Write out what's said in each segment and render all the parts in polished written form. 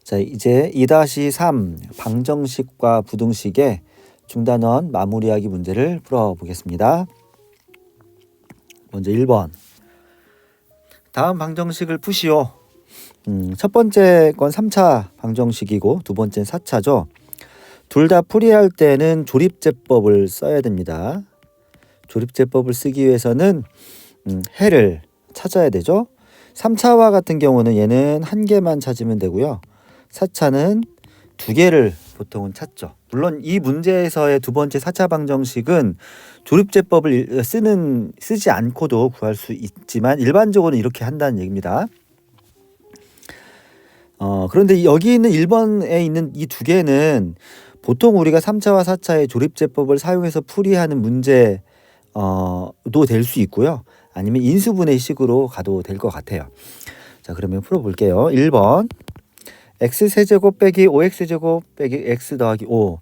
자, 이제 2-3 방정식과 부등식의 중단원 마무리하기 문제를 풀어보겠습니다. 먼저 1번. 다음 방정식을 푸시오. 첫 번째 건 3차 방정식이고 두 번째는 4차죠. 둘 다 풀이할 때는 조립제법을 써야 됩니다. 조립제법을 쓰기 위해서는 해를 찾아야 되죠. 3차와 같은 경우는 얘는 한 개만 찾으면 되고요. 4차는 두 개를 보통은 찾죠. 물론 이 문제에서의 두 번째 4차 방정식은 조립제법을 쓰지 않고도 구할 수 있지만 일반적으로는 이렇게 한다는 얘기입니다. 그런데 여기 있는 1번에 있는 이 두 개는 보통 우리가 3차와 4차의 조립제법을 사용해서 풀이하는 문제도 될 수 있고요. 아니면 인수분해식으로 가도 될 것 같아요. 자, 그러면 풀어볼게요. 1번 x세제곱 빼기 5x제곱 빼기 x 더하기 5.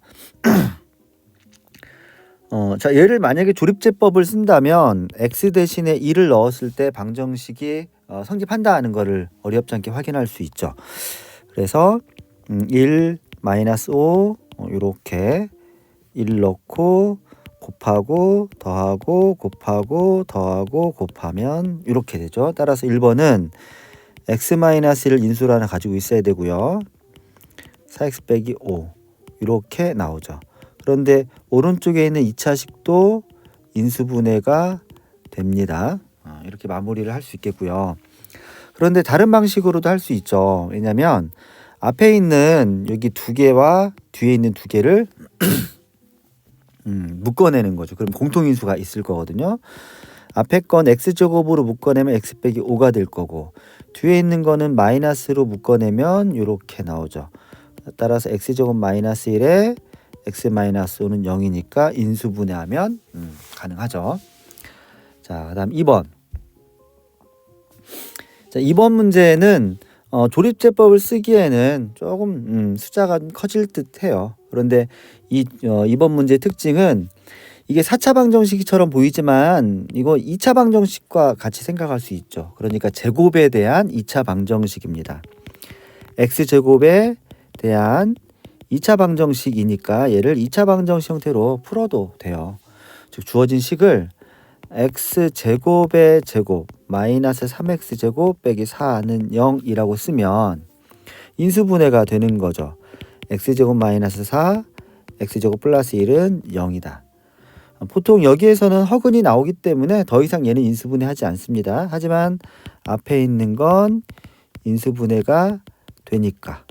자, 얘를 만약에 조립제법을 쓴다면 x 대신에 2를 넣었을 때 방정식이 성립한다는 거를 어렵지 않게 확인할 수 있죠. 그래서 1 마이너스 5 이렇게 1 넣고 곱하고 더하고 곱하고 더하고 곱하면 이렇게 되죠. 따라서 1번은 x-1을 인수로 하나 가지고 있어야 되고요. 4x 빼기 5 이렇게 나오죠. 그런데 오른쪽에 있는 2차식도 인수분해가 됩니다. 이렇게 마무리를 할 수 있겠고요. 그런데 다른 방식으로도 할 수 있죠. 왜냐하면 앞에 있는 여기 두 개와 뒤에 있는 두 개를 묶어내는 거죠. 그럼 공통인수가 있을 거거든요. 앞에 건 x제곱으로 묶어내면 x 빼기 5가 될 거고 뒤에 있는 거는 마이너스로 묶어내면 이렇게 나오죠. 따라서 x제곱 마이너스 1에 x 마이너스 5는 0이니까 인수분해하면 가능하죠. 자, 그다음 2번. 자, 2번 문제는 조립제법을 쓰기에는 조금 숫자가 커질 듯 해요. 그런데 이번 문제의 특징은 이게 4차 방정식처럼 보이지만 이거 2차 방정식과 같이 생각할 수 있죠. 그러니까 제곱에 대한 2차 방정식입니다. x제곱에 대한 2차 방정식이니까 얘를 2차 방정식 형태로 풀어도 돼요. 즉 주어진 식을 x제곱의 제곱 마이너스 3x제곱 빼기 4는 0이라고 쓰면 인수분해가 되는 거죠. x제곱 마이너스 4 x제곱 플러스 1은 0이다. 보통 여기에서는 허근이 나오기 때문에 더 이상 얘는 인수분해하지 않습니다. 하지만 앞에 있는 건 인수분해가 되니까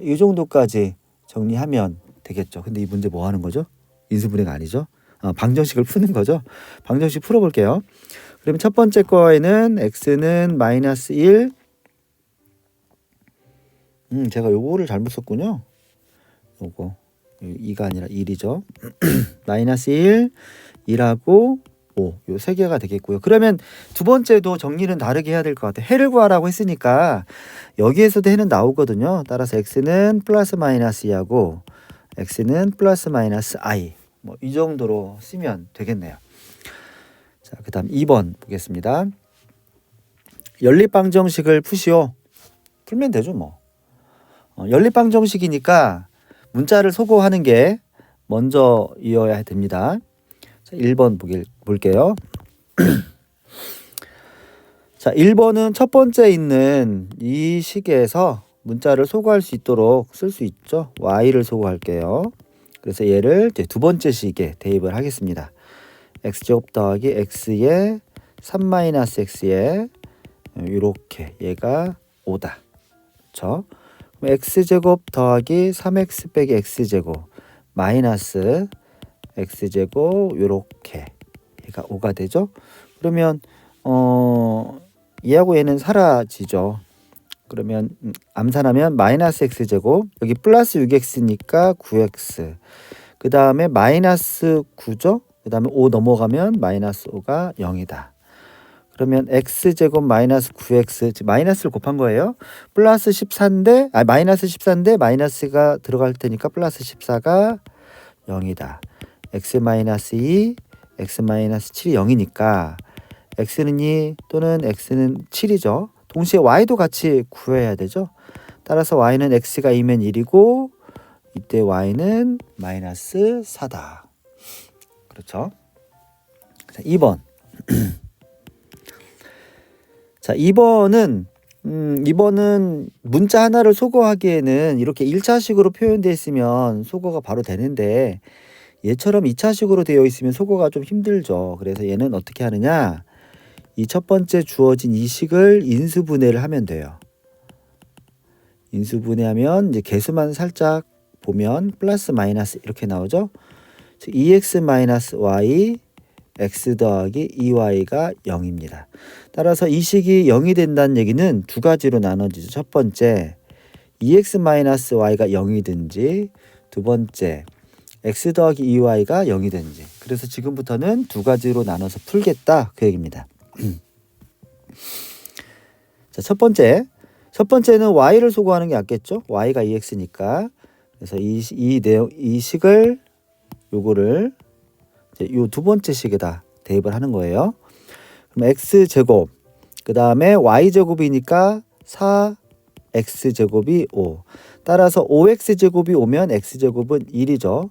이 정도까지 정리하면 되겠죠. 근데 이 문제 뭐 하는 거죠? 인수분해가 아니죠. 방정식을 푸는 거죠. 방정식 풀어볼게요. 그러면 첫 번째 거에는 x는 마이너스 1. 제가 요거를 잘못 썼군요. 요거 2가 아니라 1이죠. 마이너스 1, 2하고 5. 요 세 개가 되겠고요. 그러면 두 번째도 정리는 다르게 해야 될 것 같아요. 해를 구하라고 했으니까 여기에서도 해는 나오거든요. 따라서 x는 플러스 마이너스 2하고 x는 플러스 마이너스 i. 뭐 이 정도로 쓰면 되겠네요. 자, 그다음 2번 보겠습니다. 연립방정식을 푸시오. 풀면 되죠, 뭐. 연립방정식이니까 문자를 소거하는 게 먼저 이어야 됩니다. 자, 1번 볼게요. 자, 1번은 첫 번째 있는 이 식에서 문자를 소거할 수 있도록 쓸 수 있죠. y를 소거할게요. 그래서 얘를 이제 두 번째 식에 대입을 하겠습니다. x제곱 더하기 x에 3-x에 이렇게 얘가 5다. 그렇죠? 그럼 x제곱 더하기 3x 빼기 x제곱 마이너스 x제곱 이렇게 얘가 5가 되죠. 그러면 얘하고 얘는 사라지죠. 그러면 암산하면 마이너스 x제곱 여기 플러스 6x니까 9x 그 다음에 마이너스 9죠. 그 다음에 5 넘어가면 마이너스 5가 0이다. 그러면 x제곱 마이너스 9x 즉 마이너스를 곱한 거예요. 플러스 14인데 마이너스 14인데 마이너스가 들어갈 테니까 플러스 14가 0이다. x 마이너스 2 x 마이너스 7이 0이니까 x는 2 또는 x는 7이죠. 동시에 y도 같이 구해야 되죠. 따라서 y는 x가 2면 1이고 이때 y는 마이너스 4다. 그렇죠? 자, 2번. 자, 2번은 문자 하나를 소거하기에는 이렇게 1차식으로 표현되어 있으면 소거가 바로 되는데 얘처럼 2차식으로 되어 있으면 소거가 좀 힘들죠. 그래서 얘는 어떻게 하느냐? 이 첫 번째 주어진 이 식을 인수분해를 하면 돼요. 인수분해하면 이제 개수만 살짝 보면 플러스 마이너스 이렇게 나오죠. 즉 2x-y x 더하기 2y가 0입니다. 따라서 이 식이 0이 된다는 얘기는 두 가지로 나눠지죠. 첫 번째 2x-y가 0이든지 두 번째 x 더하기 2y가 0이든지. 그래서 지금부터는 두 가지로 나눠서 풀겠다 그 얘기입니다. 자, 첫 번째는 y를 소거하는 게 낫겠죠. y가 2x니까. 그래서 이 식을 요거를 요 두 번째 식에다 대입을 하는 거예요. 그럼 x제곱 그 다음에 y제곱이니까 4x제곱이 5. 따라서 5x제곱이 오면 x제곱은 1이죠.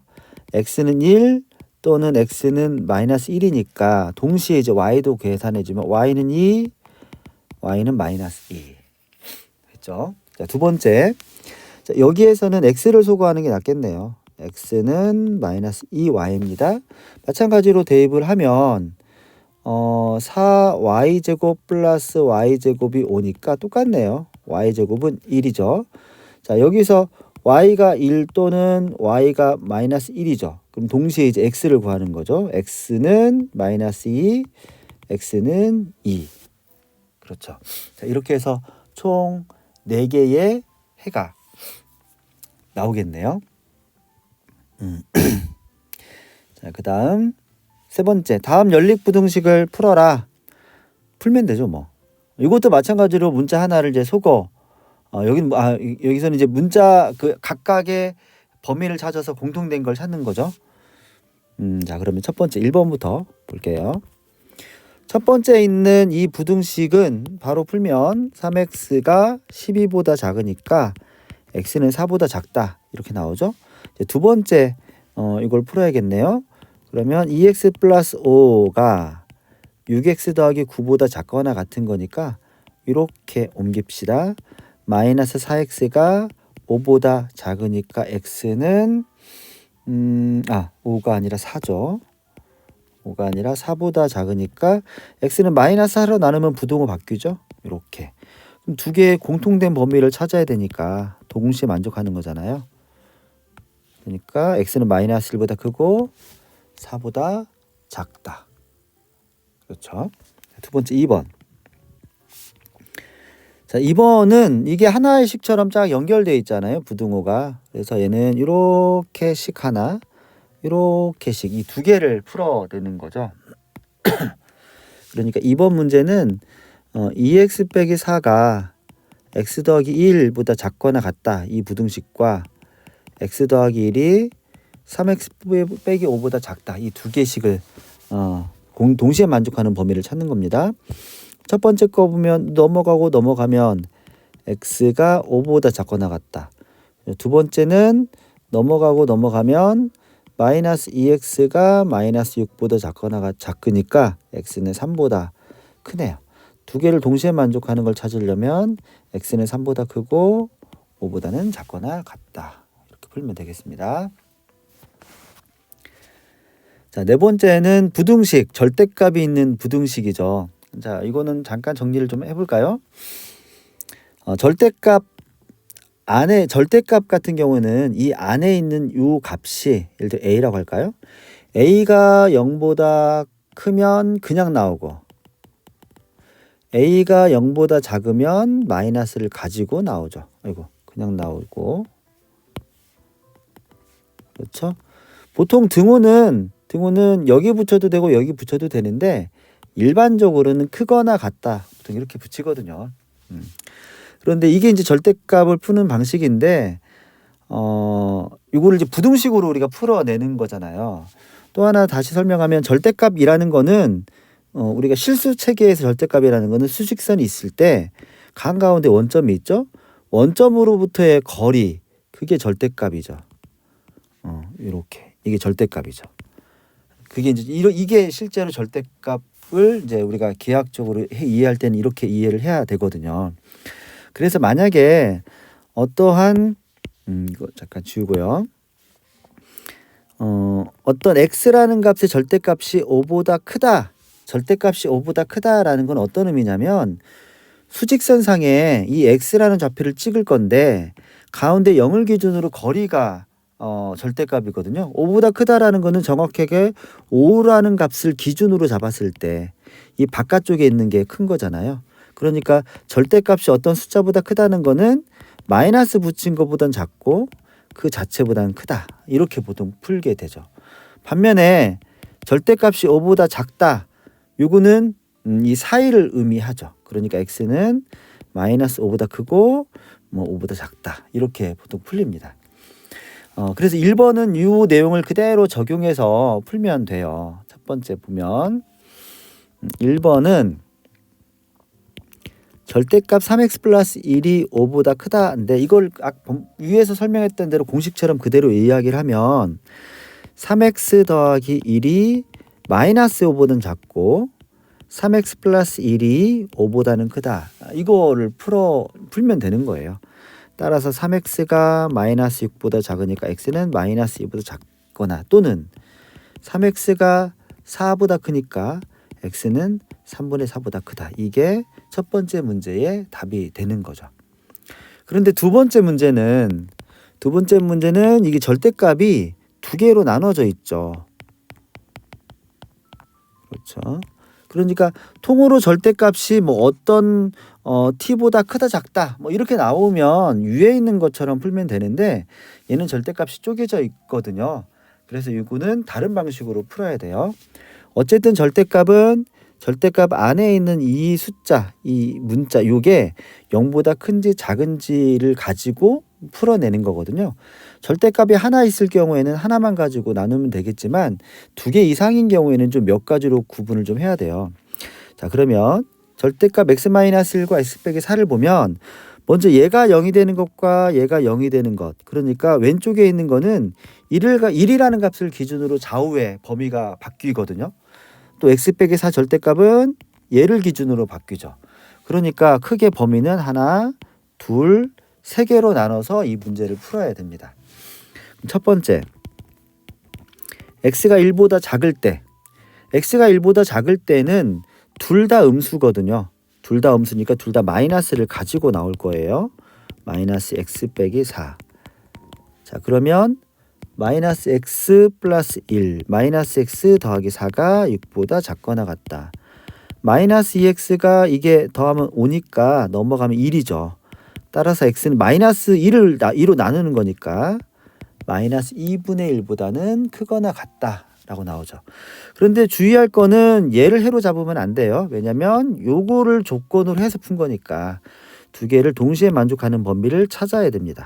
x는 1 또는 x는 마이너스 1이니까 동시에 이제 y도 계산해주면 y는 2, y는 마이너스 2. 그렇죠? 자, 두 번째. 자, 여기에서는 x를 소거하는 게 낫겠네요. x는 마이너스 2y입니다. 마찬가지로 대입을 하면 4y제곱 플러스 y제곱이 5니까 똑같네요. y제곱은 1이죠. 자, 여기서 y가 1 또는 y가 마이너스 1이죠. 그럼 동시에 이제 x를 구하는 거죠. x는 마이너스 2, x는 2. 그렇죠. 자, 이렇게 해서 총 4개의 해가 나오겠네요. 자, 그 다음 세 번째, 다음 연립부등식을 풀어라. 풀면 되죠, 뭐. 이것도 마찬가지로 문자 하나를 이제 소거. 여기서는 이제 문자 그 각각의 범위를 찾아서 공통된 걸 찾는 거죠. 자, 그러면 첫 번째 1번부터 볼게요. 첫 번째 있는 이 부등식은 바로 풀면 3x가 12보다 작으니까 x는 4보다 작다. 이렇게 나오죠. 이제 두 번째 이걸 풀어야겠네요. 그러면 2x 플러스 5가 6x 더하기 9보다 작거나 같은 거니까 이렇게 옮깁시다. 마이너스 4x가 5보다 작으니까 x는 5가 아니라 4죠. 5가 아니라 4보다 작으니까 x는 마이너스 4로 나누면 부등호 바뀌죠. 이렇게. 그럼 두 개의 공통된 범위를 찾아야 되니까 동시에 만족하는 거잖아요. 그러니까 x는 마이너스 1보다 크고 4보다 작다. 그렇죠. 두 번째 2번. 자, 2번은 이게 하나의 식처럼 쫙 연결되어 있잖아요. 부등호가. 그래서 얘는 이렇게 식 하나, 이렇게 식 이 두 개를 풀어내는 거죠. 그러니까 2번 문제는 2x 빼기 4가 x 더하기 1보다 작거나 같다. 이 부등식과 x 더하기 1이 3x 빼기 5보다 작다. 이 두 개씩을 동시에 만족하는 범위를 찾는 겁니다. 첫 번째 거 보면 넘어가면 x가 5보다 작거나 같다. 두 번째는 넘어가면 마이너스 2x가 마이너스 6보다 작으니까 x는 3보다 크네요. 두 개를 동시에 만족하는 걸 찾으려면 x는 3보다 크고 5보다는 작거나 같다. 이렇게 풀면 되겠습니다. 자, 네 번째는 부등식, 절대값이 있는 부등식이죠. 자, 이거는 잠깐 정리를 좀 해볼까요? 절대값 같은 경우는 이 안에 있는 이 값이 예를 들어 a라고 할까요? a가 0보다 크면 그냥 나오고 a가 0보다 작으면 마이너스를 가지고 나오죠. 그냥 나오고. 그렇죠? 보통 등호는 여기 붙여도 되고 여기 붙여도 되는데 일반적으로는 크거나 같다 보통 이렇게 붙이거든요. 그런데 이게 이제 절대값을 푸는 방식인데 이거를 이제 부등식으로 우리가 풀어내는 거잖아요. 또 하나 다시 설명하면 절대값이라는 거는 우리가 실수 체계에서 절대값이라는 거는 수직선이 있을 때 한가운데 원점이 있죠. 원점으로부터의 거리, 그게 절대값이죠. 이렇게 이게 절대값이죠. 그게 이제 이게 실제로 절대값을 이제 우리가 기하학적으로 이해할 때는 이렇게 이해를 해야 되거든요. 그래서 만약에 어떠한 이거 잠깐 지우고요. 어떤 x라는 값의 절대값이 5보다 크다. 절대값이 5보다 크다라는 건 어떤 의미냐면 수직선상에 이 x라는 좌표를 찍을 건데 가운데 0을 기준으로 거리가 절대값이거든요. 5보다 크다라는 거는 정확하게 5라는 값을 기준으로 잡았을 때 이 바깥쪽에 있는 게 큰 거잖아요. 그러니까 절대값이 어떤 숫자보다 크다는 거는 마이너스 붙인 것보단 작고 그 자체보다는 크다. 이렇게 보통 풀게 되죠. 반면에 절대값이 5보다 작다. 요거는 이 사이를 의미하죠. 그러니까 x는 마이너스 5보다 크고 뭐 5보다 작다. 이렇게 보통 풀립니다. 그래서 1번은 이 내용을 그대로 적용해서 풀면 돼요. 첫 번째 보면 1번은 절대값 3x 플러스 1이 5보다 크다인데 이걸 위에서 설명했던 대로 공식처럼 그대로 이야기를 하면 3x 더하기 1이 마이너스 5보다는 작고 3x 플러스 1이 5보다는 크다. 이거를 풀면 되는 거예요. 따라서 3x가 마이너스 6보다 작으니까 x는 마이너스 2보다 작거나 또는 3x가 4보다 크니까 x는 3분의 4보다 크다. 이게 첫 번째 문제의 답이 되는 거죠. 그런데 두 번째 문제는 이게 절대값이 두 개로 나눠져 있죠. 그렇죠. 그러니까 통으로 절대값이 뭐 어떤 t보다 크다 작다 뭐 이렇게 나오면 위에 있는 것처럼 풀면 되는데 얘는 절대값이 쪼개져 있거든요. 그래서 이거는 다른 방식으로 풀어야 돼요. 어쨌든 절대값 안에 있는 이 숫자, 이 문자 요게 0보다 큰지 작은지를 가지고 풀어내는 거거든요. 절대값이 하나 있을 경우에는 하나만 가지고 나누면 되겠지만 두 개 이상인 경우에는 좀 몇 가지로 구분을 좀 해야 돼요. 자, 그러면 절대값 x-1과 x 빼기 4를 보면 먼저 얘가 0이 되는 것과 얘가 0이 되는 것. 그러니까 왼쪽에 있는 거는 1이라는 값을 기준으로 좌우의 범위가 바뀌거든요. 또 x 빼기 4 절대값은 얘를 기준으로 바뀌죠. 그러니까 크게 범위는 하나, 둘, 세 개로 나눠서 이 문제를 풀어야 됩니다. 첫 번째, x가 1보다 작을 때는 둘 다 음수거든요. 둘 다 음수니까 둘 다 마이너스를 가지고 나올 거예요. 마이너스 x 빼기 4. 자, 그러면 마이너스 x 플러스 1, 마이너스 x 더하기 4가 6보다 작거나 같다. 마이너스 2x가 이게 더하면 5니까 넘어가면 1이죠. 따라서 x는 마이너스 1을 2로 나누는 거니까 마이너스 2분의 1보다는 크거나 같다라고 나오죠. 그런데 주의할 거는 얘를 해로 잡으면 안 돼요. 왜냐면 요거를 조건으로 해서 푼 거니까 두 개를 동시에 만족하는 범위를 찾아야 됩니다.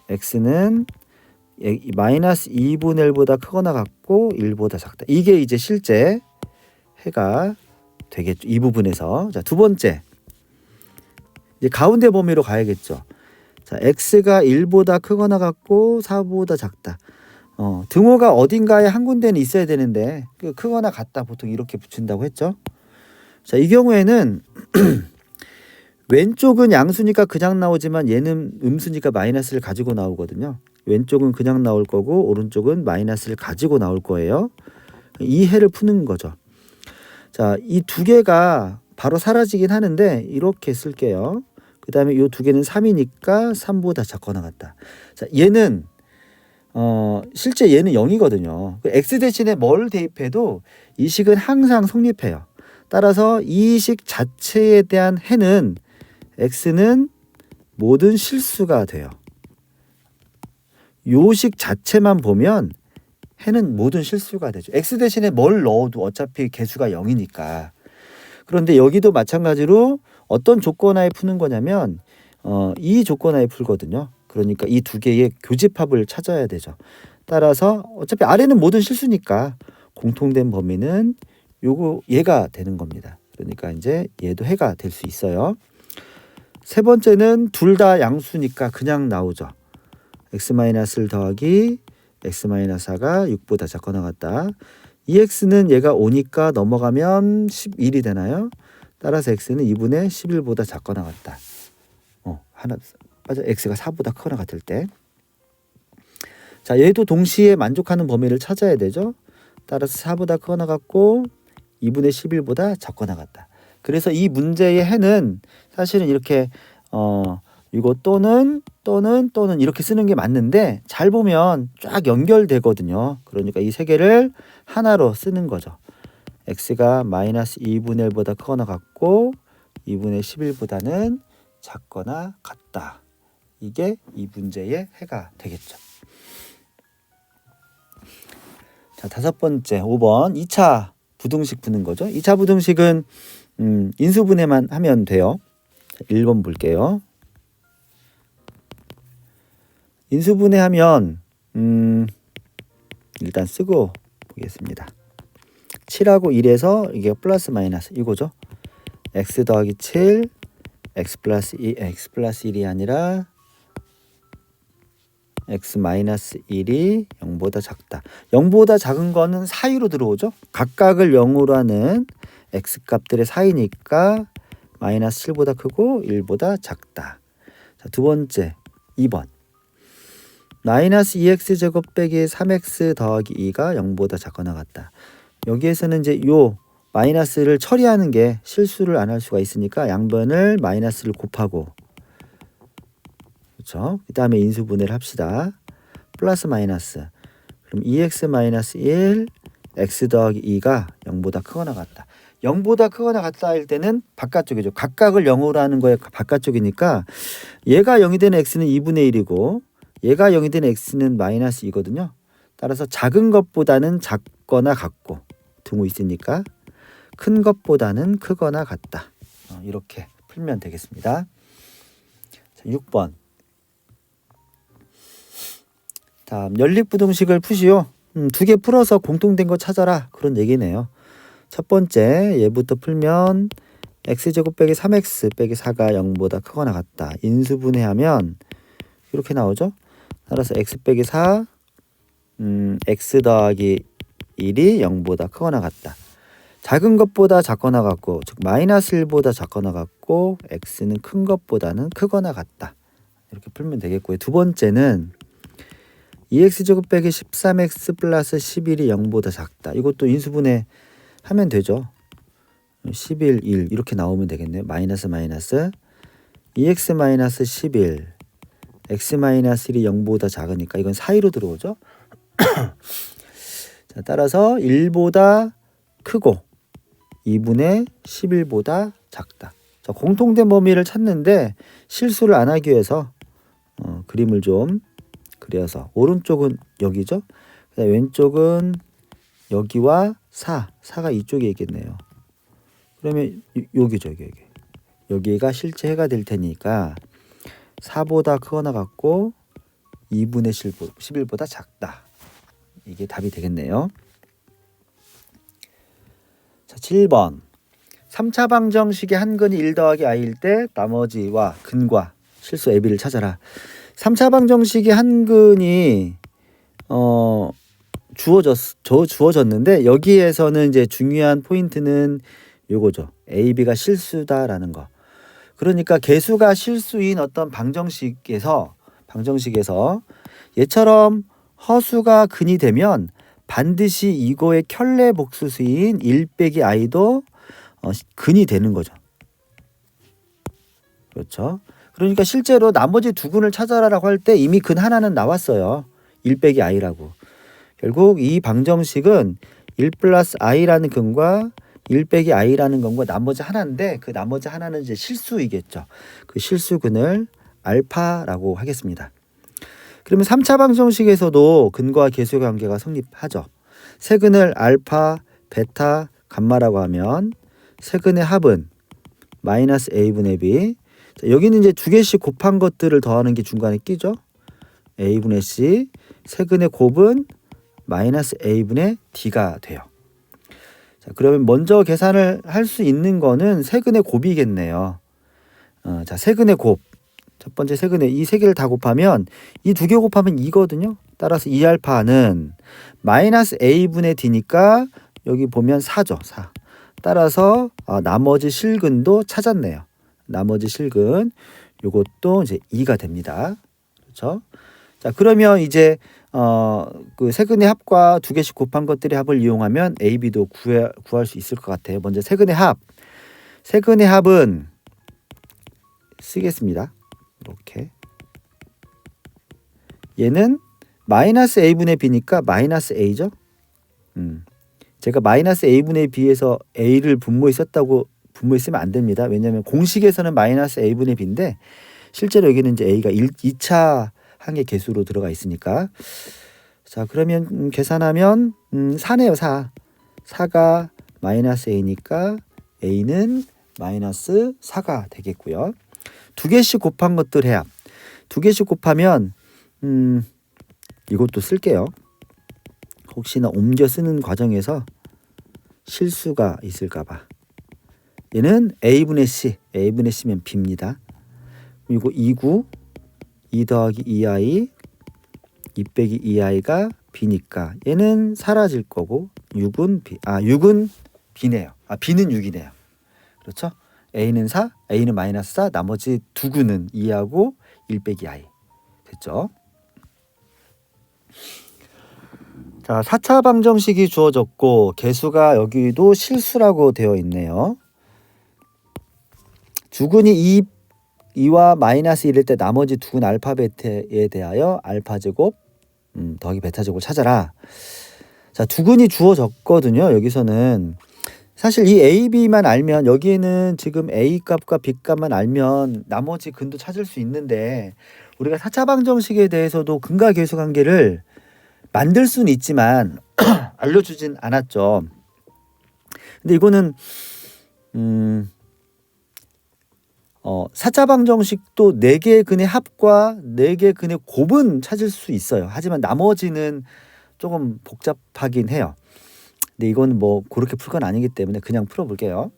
x는 마이너스 2분의 1보다 크거나 같고 1보다 작다. 이게 이제 실제 해가 되겠죠. 이 부분에서. 자, 두 번째. 이제 가운데 범위로 가야겠죠. 자, x가 1보다 크거나 같고 4보다 작다. 등호가 어딘가에 한 군데는 있어야 되는데 크거나 같다 보통 이렇게 붙인다고 했죠. 자, 이 경우에는 왼쪽은 양수니까 그냥 나오지만 얘는 음수니까 마이너스를 가지고 나오거든요. 왼쪽은 그냥 나올 거고 오른쪽은 마이너스를 가지고 나올 거예요. 이 해를 푸는 거죠. 자, 이 두 개가 바로 사라지긴 하는데 이렇게 쓸게요. 그 다음에 이 두 개는 3이니까 3보다 작거나 같다. 자, 얘는 실제 얘는 0이거든요. x 대신에 뭘 대입해도 이 식은 항상 성립해요. 따라서 이 식 자체에 대한 해는 x는 모든 실수가 돼요. 요 식 자체만 보면 해는 모든 실수가 되죠. x 대신에 뭘 넣어도 어차피 개수가 0이니까. 그런데 여기도 마찬가지로 어떤 조건하에 푸는 거냐면 이 조건하에 풀거든요. 그러니까 이 두 개의 교집합을 찾아야 되죠. 따라서 어차피 아래는 모든 실수니까 공통된 범위는 얘가 되는 겁니다. 그러니까 이제 얘도 해가 될 수 있어요. 세 번째는 둘 다 양수니까 그냥 나오죠. x-를 더하기 x-4가 6보다 작거나 같다. 이 x는 얘가 5니까 넘어가면 11이 되나요? 따라서 x는 2분의 11보다 작거나 같다. 하나 빠져 x가 4보다 크거나 같을 때. 자, 얘도 동시에 만족하는 범위를 찾아야 되죠. 따라서 4보다 크거나 같고 2분의 11보다 작거나 같다. 그래서 이 문제의 해는 사실은 이렇게 이거 또는 이렇게 쓰는 게 맞는데 잘 보면 쫙 연결되거든요. 그러니까 이 세 개를 하나로 쓰는 거죠. x가 마이너스 2분의 1보다 크거나 같고 2분의 11보다는 작거나 같다. 이게 이 문제의 해가 되겠죠. 자, 다섯 번째 5번 2차 부등식 푸는 거죠. 2차 부등식은 인수분해만 하면 돼요. 자, 1번 볼게요. 인수분해하면 일단 쓰고 보겠습니다. 7하고 1에서 이게 플러스 마이너스 이거죠. x 더하기 7 x 플러스 1이 아니라 x 마이너스 1이 0보다 작다. 0보다 작은 거는 사이로 들어오죠. 각각을 0으로 하는 x 값들의 사이니까 마이너스 7보다 크고 1보다 작다. 자, 두 번째 2번 마이너스 2x 제곱 빼기 3x 더하기 2가 0보다 작거나 같다. 여기에서는 이제 요 마이너스를 처리하는 게 실수를 안 할 수가 있으니까 양변을 마이너스를 곱하고, 그렇죠? 그 다음에 인수분해를 합시다. 플러스 마이너스. 그럼 2x 마이너스 1 x 더하기 2가 0보다 크거나 같다. 0보다 크거나 같다 할 때는 바깥쪽이죠. 각각을 0으로 하는 거에 바깥쪽이니까 얘가 0이 되는 x는 2분의 1이고 얘가 0이 되는 x는 마이너스 2거든요. 따라서 작은 것보다는 작거나 같고 등호 있으니까 큰 것보다는 크거나 같다. 이렇게 풀면 되겠습니다. 자, 6번. 다음 연립부등식을 푸시오. 두 개 풀어서 공통된 거 찾아라. 그런 얘기네요. 첫 번째 얘부터 풀면 x제곱 빼기 3x 빼기 4가 0보다 크거나 같다. 인수분해하면 이렇게 나오죠. 따라서 x 빼기 4 x 더하기 1이 0보다 크거나 같다. 작은 것보다 작거나 같고 즉 마이너스 1보다 작거나 같고 x는 큰 것보다는 크거나 같다. 이렇게 풀면 되겠고요. 두 번째는 2x제곱 빼기 13x 플러스 11이 0보다 작다. 이것도 인수분해 하면 되죠. 11, 1 이렇게 나오면 되겠네요. 마이너스 마이너스 2x 마이너스 11 x 마이너스 1이 0보다 작으니까 이건 사이로 들어오죠. 자, 따라서 1보다 크고 2분의 11보다 작다. 자, 공통된 범위를 찾는데 실수를 안 하기 위해서 그림을 좀 그려서 오른쪽은 여기죠. 그다음에 왼쪽은 여기와 4가 이쪽에 있겠네요. 그러면 여기죠, 여기가 실제 해가 될 테니까 4보다 크거나 같고 2분의 11보다 작다. 이게 답이 되겠네요. 자, 7번 3차 방정식의 한 근이 1 더하기 i일 때 나머지와 근과 실수 AB를 찾아라. 3차 방정식의 한 근이 주어졌는데 여기에서는 이제 중요한 포인트는 요거죠. AB가 실수다라는 거. 그러니까 개수가 실수인 어떤 방정식에서 얘처럼 허수가 근이 되면 반드시 이거의 켤레 복수수인 1 빼기 i도 근이 되는 거죠. 그렇죠. 그러니까 실제로 나머지 두 근을 찾아라라고 할 때 이미 근 하나는 나왔어요. 1 빼기 i라고. 결국 이 방정식은 1 플러스 i라는 근과 1 빼기 i라는 근과 나머지 하나인데 그 나머지 하나는 이제 실수이겠죠. 그 실수근을 알파라고 하겠습니다. 그러면 3차 방정식에서도 근과 개수의 관계가 성립하죠. 세 근을 알파, 베타, 감마라고 하면 세 근의 합은 마이너스 a분의 b. 자, 여기는 이제 두 개씩 곱한 것들을 더하는 게 중간에 끼죠. a분의 c. 세 근의 곱은 마이너스 a분의 d가 돼요. 자, 그러면 먼저 계산을 할 수 있는 거는 세근의 곱이겠네요. 자, 세근의 곱. 첫 번째 세근의 이 세 개를 다 곱하면 이 두 개 곱하면 2거든요. 따라서 2알파는 마이너스 a분의 d니까 여기 보면 4죠. 4. 따라서 나머지 실근도 찾았네요. 나머지 실근 요것도 이제 2가 됩니다. 그렇죠? 자, 그러면 이제 그 세근의 합과 두 개씩 곱한 것들의 합을 이용하면 a, b도 구할 수 있을 것 같아요. 먼저 세근의 합. 세근의 합은 쓰겠습니다. 이렇게. 얘는 마이너스 a분의 b니까 마이너스 a죠. 제가 마이너스 a분의 b에서 a를 분모에 썼다고 분모에 쓰면 안 됩니다. 왜냐하면 공식에서는 마이너스 a분의 b인데 실제로 여기는 이제 a가 2차 항의 개수로 들어가 있으니까. 자, 그러면 계산하면 4네요. 4. 4가 마이너스 a니까 a는 마이너스 4가 되겠고요. 두 개씩 곱한 것들 해야. 두 개씩 곱하면 이것도 쓸게요. 혹시나 옮겨 쓰는 과정에서 실수가 있을까 봐. 얘는 a분의 c면 b입니다. 그리고 2구 2 더하기 2i 2 빼기 2i가 b니까 얘는 사라질 거고 6은 b. 6은 b네요. b는 6이네요. 그렇죠? a는 4, a는 마이너스 4, 나머지 두 구는 2하고 1 빼기 i. 됐죠? 자, 4차 방정식이 주어졌고 개수가 여기도 실수라고 되어 있네요. 주근이 2와 마이너스 1일 때 나머지 두 군 알파 베타에 대하여 알파 제곱 더하기 베타 제곱을 찾아라. 자, 두 군이 주어졌거든요. 여기서는 사실 이 a, b만 알면 여기에는 지금 a 값과 b 값만 알면 나머지 근도 찾을 수 있는데 우리가 4차 방정식에 대해서도 근과 계수 관계를 만들 수는 있지만 알려주진 않았죠. 근데 이거는 4차 방정식도 4개의 근의 합과 4개의 근의 곱은 찾을 수 있어요. 하지만 나머지는 조금 복잡하긴 해요. 근데 이건 뭐 그렇게 풀 건 아니기 때문에 그냥 풀어볼게요.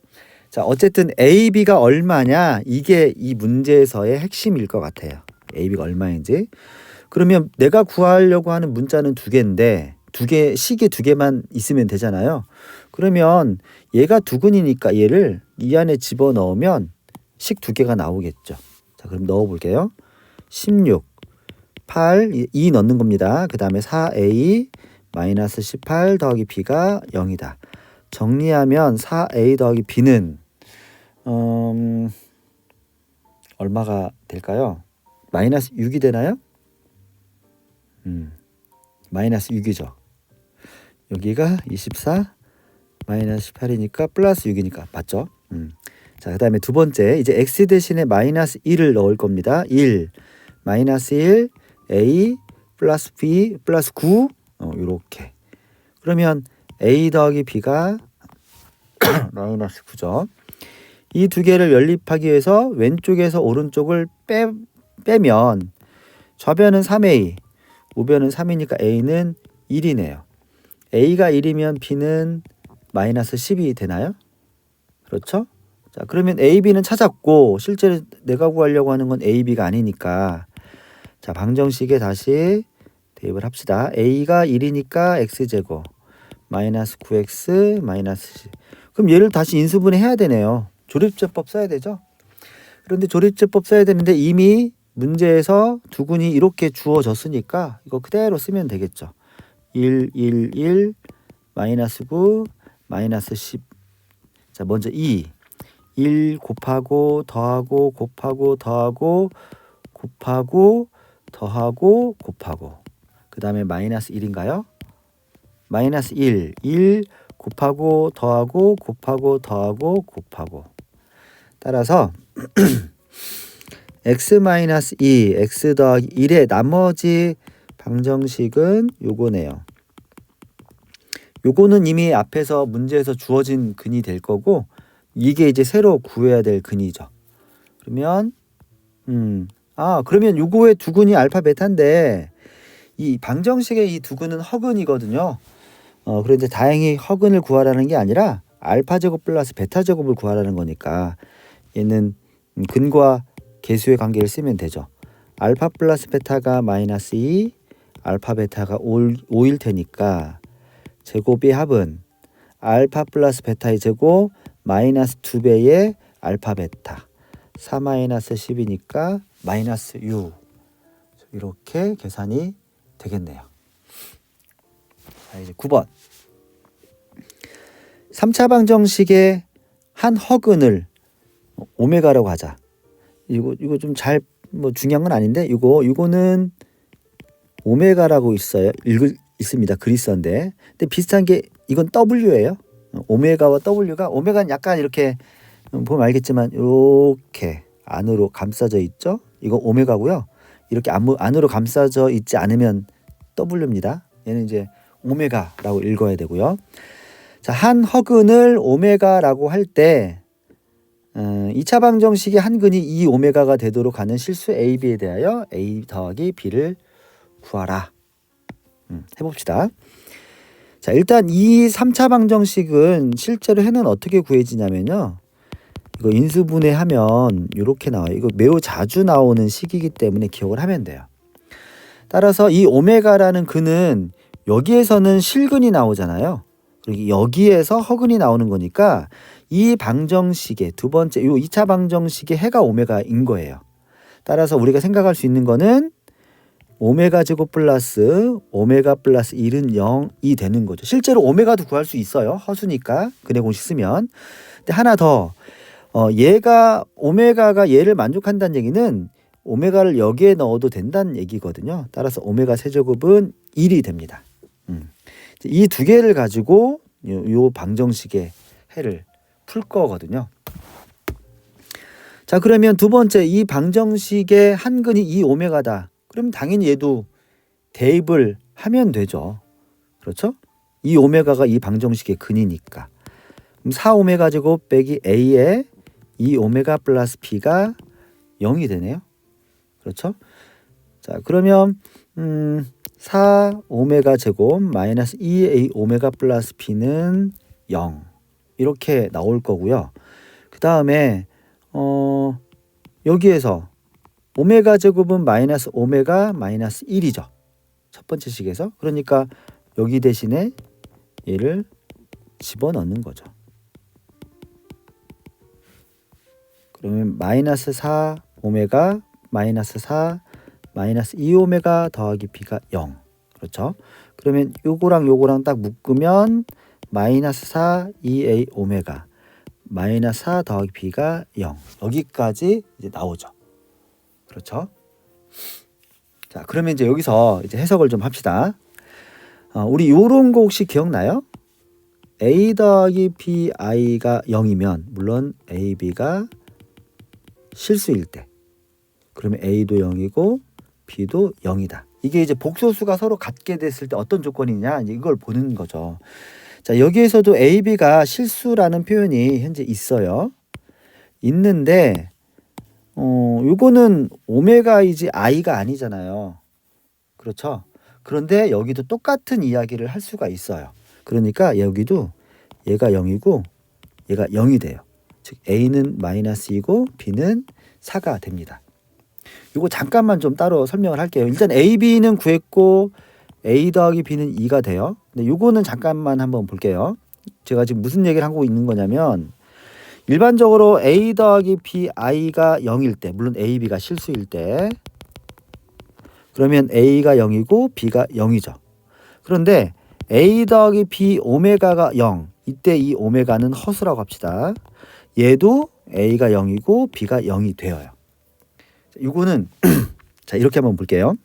자, 어쨌든 a, b가 얼마냐 이게 이 문제에서의 핵심일 것 같아요. a, b가 얼마인지. 그러면 내가 구하려고 하는 문자는 두 개인데 식이 두 개만 있으면 되잖아요. 그러면 얘가 두근이니까 얘를 이 안에 집어넣으면 식 두 개가 나오겠죠. 자, 그럼 넣어볼게요. 16, 8, 2 넣는 겁니다. 그 다음에 4a 마이너스 18 더하기 b가 0이다. 정리하면 4a 더하기 b는 얼마가 될까요? 마이너스 6이 되나요? 마이너스 6이죠. 여기가 24 마이너스 18이니까 플러스 6이니까 맞죠? 자, 그 다음에 두 번째 이제 x 대신에 마이너스 1을 넣을 겁니다. 1 마이너스 1 a 플러스 b 플러스 9 이렇게. 그러면 a 더하기 b가 마이너스 9죠. 이 두 개를 연립하기 위해서 왼쪽에서 오른쪽을 빼면 좌변은 3a 우변은 3이니까 a는 1이네요. a가 1이면 b는 마이너스 10이 되나요? 그렇죠? 자, 그러면 a, b는 찾았고 실제로 내가 구하려고 하는 건 a, b가 아니니까 자, 방정식에 다시 대입을 합시다. a가 1이니까 x제곱 마이너스 9x 마이너스 10. 그럼 얘를 다시 인수분해 해야 되네요. 조립제법 써야 되죠. 그런데 조립제법 써야 되는데 이미 문제에서 두근이 이렇게 주어졌으니까 이거 그대로 쓰면 되겠죠. 1, 1, 1, 마이너스 9, 마이너스 10. 자, 먼저 2. 1 곱하고 더하고 곱하고 더하고 곱하고 더하고 곱하고 그 다음에 마이너스 1인가요? 마이너스 1. 1 곱하고 더하고 곱하고 더하고 곱하고 따라서 x-2 x 더하기 1의 나머지 방정식은 요거네요. 요거는 이미 앞에서 문제에서 주어진 근이 될 거고 이게 이제 새로 구해야 될 근이죠. 그러면 그러면 요거의 두 근이 알파 베타인데 이 방정식의 이 두 근은 허근이거든요. 그런데 다행히 허근을 구하라는 게 아니라 알파 제곱 플러스 베타 제곱을 구하라는 거니까 얘는 근과 계수의 관계를 쓰면 되죠. 알파 플러스 베타가 마이너스 2, 알파 베타가 5일 테니까 제곱의 합은 알파 플러스 베타의 제곱 마이너스 2배의 알파 베타 4 마이너스 10이니까 마이너스 6 이렇게 계산이 되겠네요. 자, 이제 9번 3차 방정식의 한 허근을 오메가라고 하자. 이거 좀 잘 뭐 중요한 건 아닌데 이거는 오메가라고 있습니다. 그리스어인데. 근데 비슷한 게 이건 W예요. 오메가와 W가 오메가는 약간 이렇게 보면 알겠지만 이렇게 안으로 감싸져 있죠. 이거 오메가고요. 이렇게 안으로 감싸져 있지 않으면 W입니다. 얘는 이제 오메가라고 읽어야 되고요. 자, 한 허근을 오메가라고 할 때 2차 방정식의 한 근이 2오메가가 되도록 하는 실수 AB에 대하여 A 더하기 B를 구하라. 해봅시다. 자, 일단 이 3차 방정식은 실제로 해는 어떻게 구해지냐면요. 이거 인수분해하면 이렇게 나와요. 이거 매우 자주 나오는 식이기 때문에 기억을 하면 돼요. 따라서 이 오메가라는 근은 여기에서는 실근이 나오잖아요. 그리고 여기에서 허근이 나오는 거니까 이 방정식의 두 번째 요 2차 방정식의 해가 오메가인 거예요. 따라서 우리가 생각할 수 있는 거는 오메가 제곱 플러스 오메가 플러스 1은 0이 되는 거죠. 실제로 오메가도 구할 수 있어요. 허수니까 근해 공식 쓰면. 근데 하나 더 얘가 오메가가 얘를 만족한다는 얘기는 오메가를 여기에 넣어도 된다는 얘기거든요. 따라서 오메가 세제곱은 1이 됩니다. 이 두 개를 가지고 요 방정식의 해를 풀 거거든요. 자, 그러면 두 번째 이 방정식의 한 근이 2오메가다. 그럼 당연히 얘도 대입을 하면 되죠. 그렇죠? 2오메가가 이 방정식의 근이니까. 그럼 4오메가 제곱 빼기 A에 2오메가 플러스 B가 0이 되네요. 그렇죠? 자, 그러면 4오메가 제곱 마이너스 2A 오메가 플러스 B는 0 이렇게 나올 거고요. 그 다음에 여기에서 오메가 제곱은 마이너스 오메가 마이너스 1이죠. 첫 번째 식에서. 그러니까 여기 대신에 얘를 집어넣는 거죠. 그러면 마이너스 4 오메가 마이너스 4 마이너스 2오메가 더하기 B가 0. 그렇죠? 그러면 요거랑 딱 묶으면 마이너스 4 2A 오메가 마이너스 4 더하기 B가 0. 여기까지 이제 나오죠. 그렇죠? 자, 그러면 이제 여기서 이제 해석을 좀 합시다. 우리 요런 거 혹시 기억나요? A 더하기 BI가 0이면 물론 AB가 실수일 때 그러면 A도 0이고 B도 0이다. 이게 이제 복소수가 서로 같게 됐을 때 어떤 조건이냐 이제 이걸 보는 거죠. 자, 여기에서도 AB가 실수라는 표현이 현재 있어요. 있는데 요거는 오메가이지 I가 아니잖아요. 그렇죠? 그런데 여기도 똑같은 이야기를 할 수가 있어요. 그러니까 여기도 얘가 0이고 얘가 0이 돼요. 즉 A는 마이너스 2고 B는 4가 됩니다. 이거 잠깐만 좀 따로 설명을 할게요. 일단 A, B는 구했고 A 더하기 B는 2가 돼요. 근데 요거는 잠깐만 한번 볼게요. 제가 지금 무슨 얘기를 하고 있는 거냐면 일반적으로 A 더하기 B, I가 0일 때 물론 A, B가 실수일 때 그러면 A가 0이고 B가 0이죠. 그런데 A 더하기 B 오메가가 0 이때 이 오메가는 허수라고 합시다. 얘도 A가 0이고 B가 0이 되어요. 이거는 자 이렇게 한번 볼게요.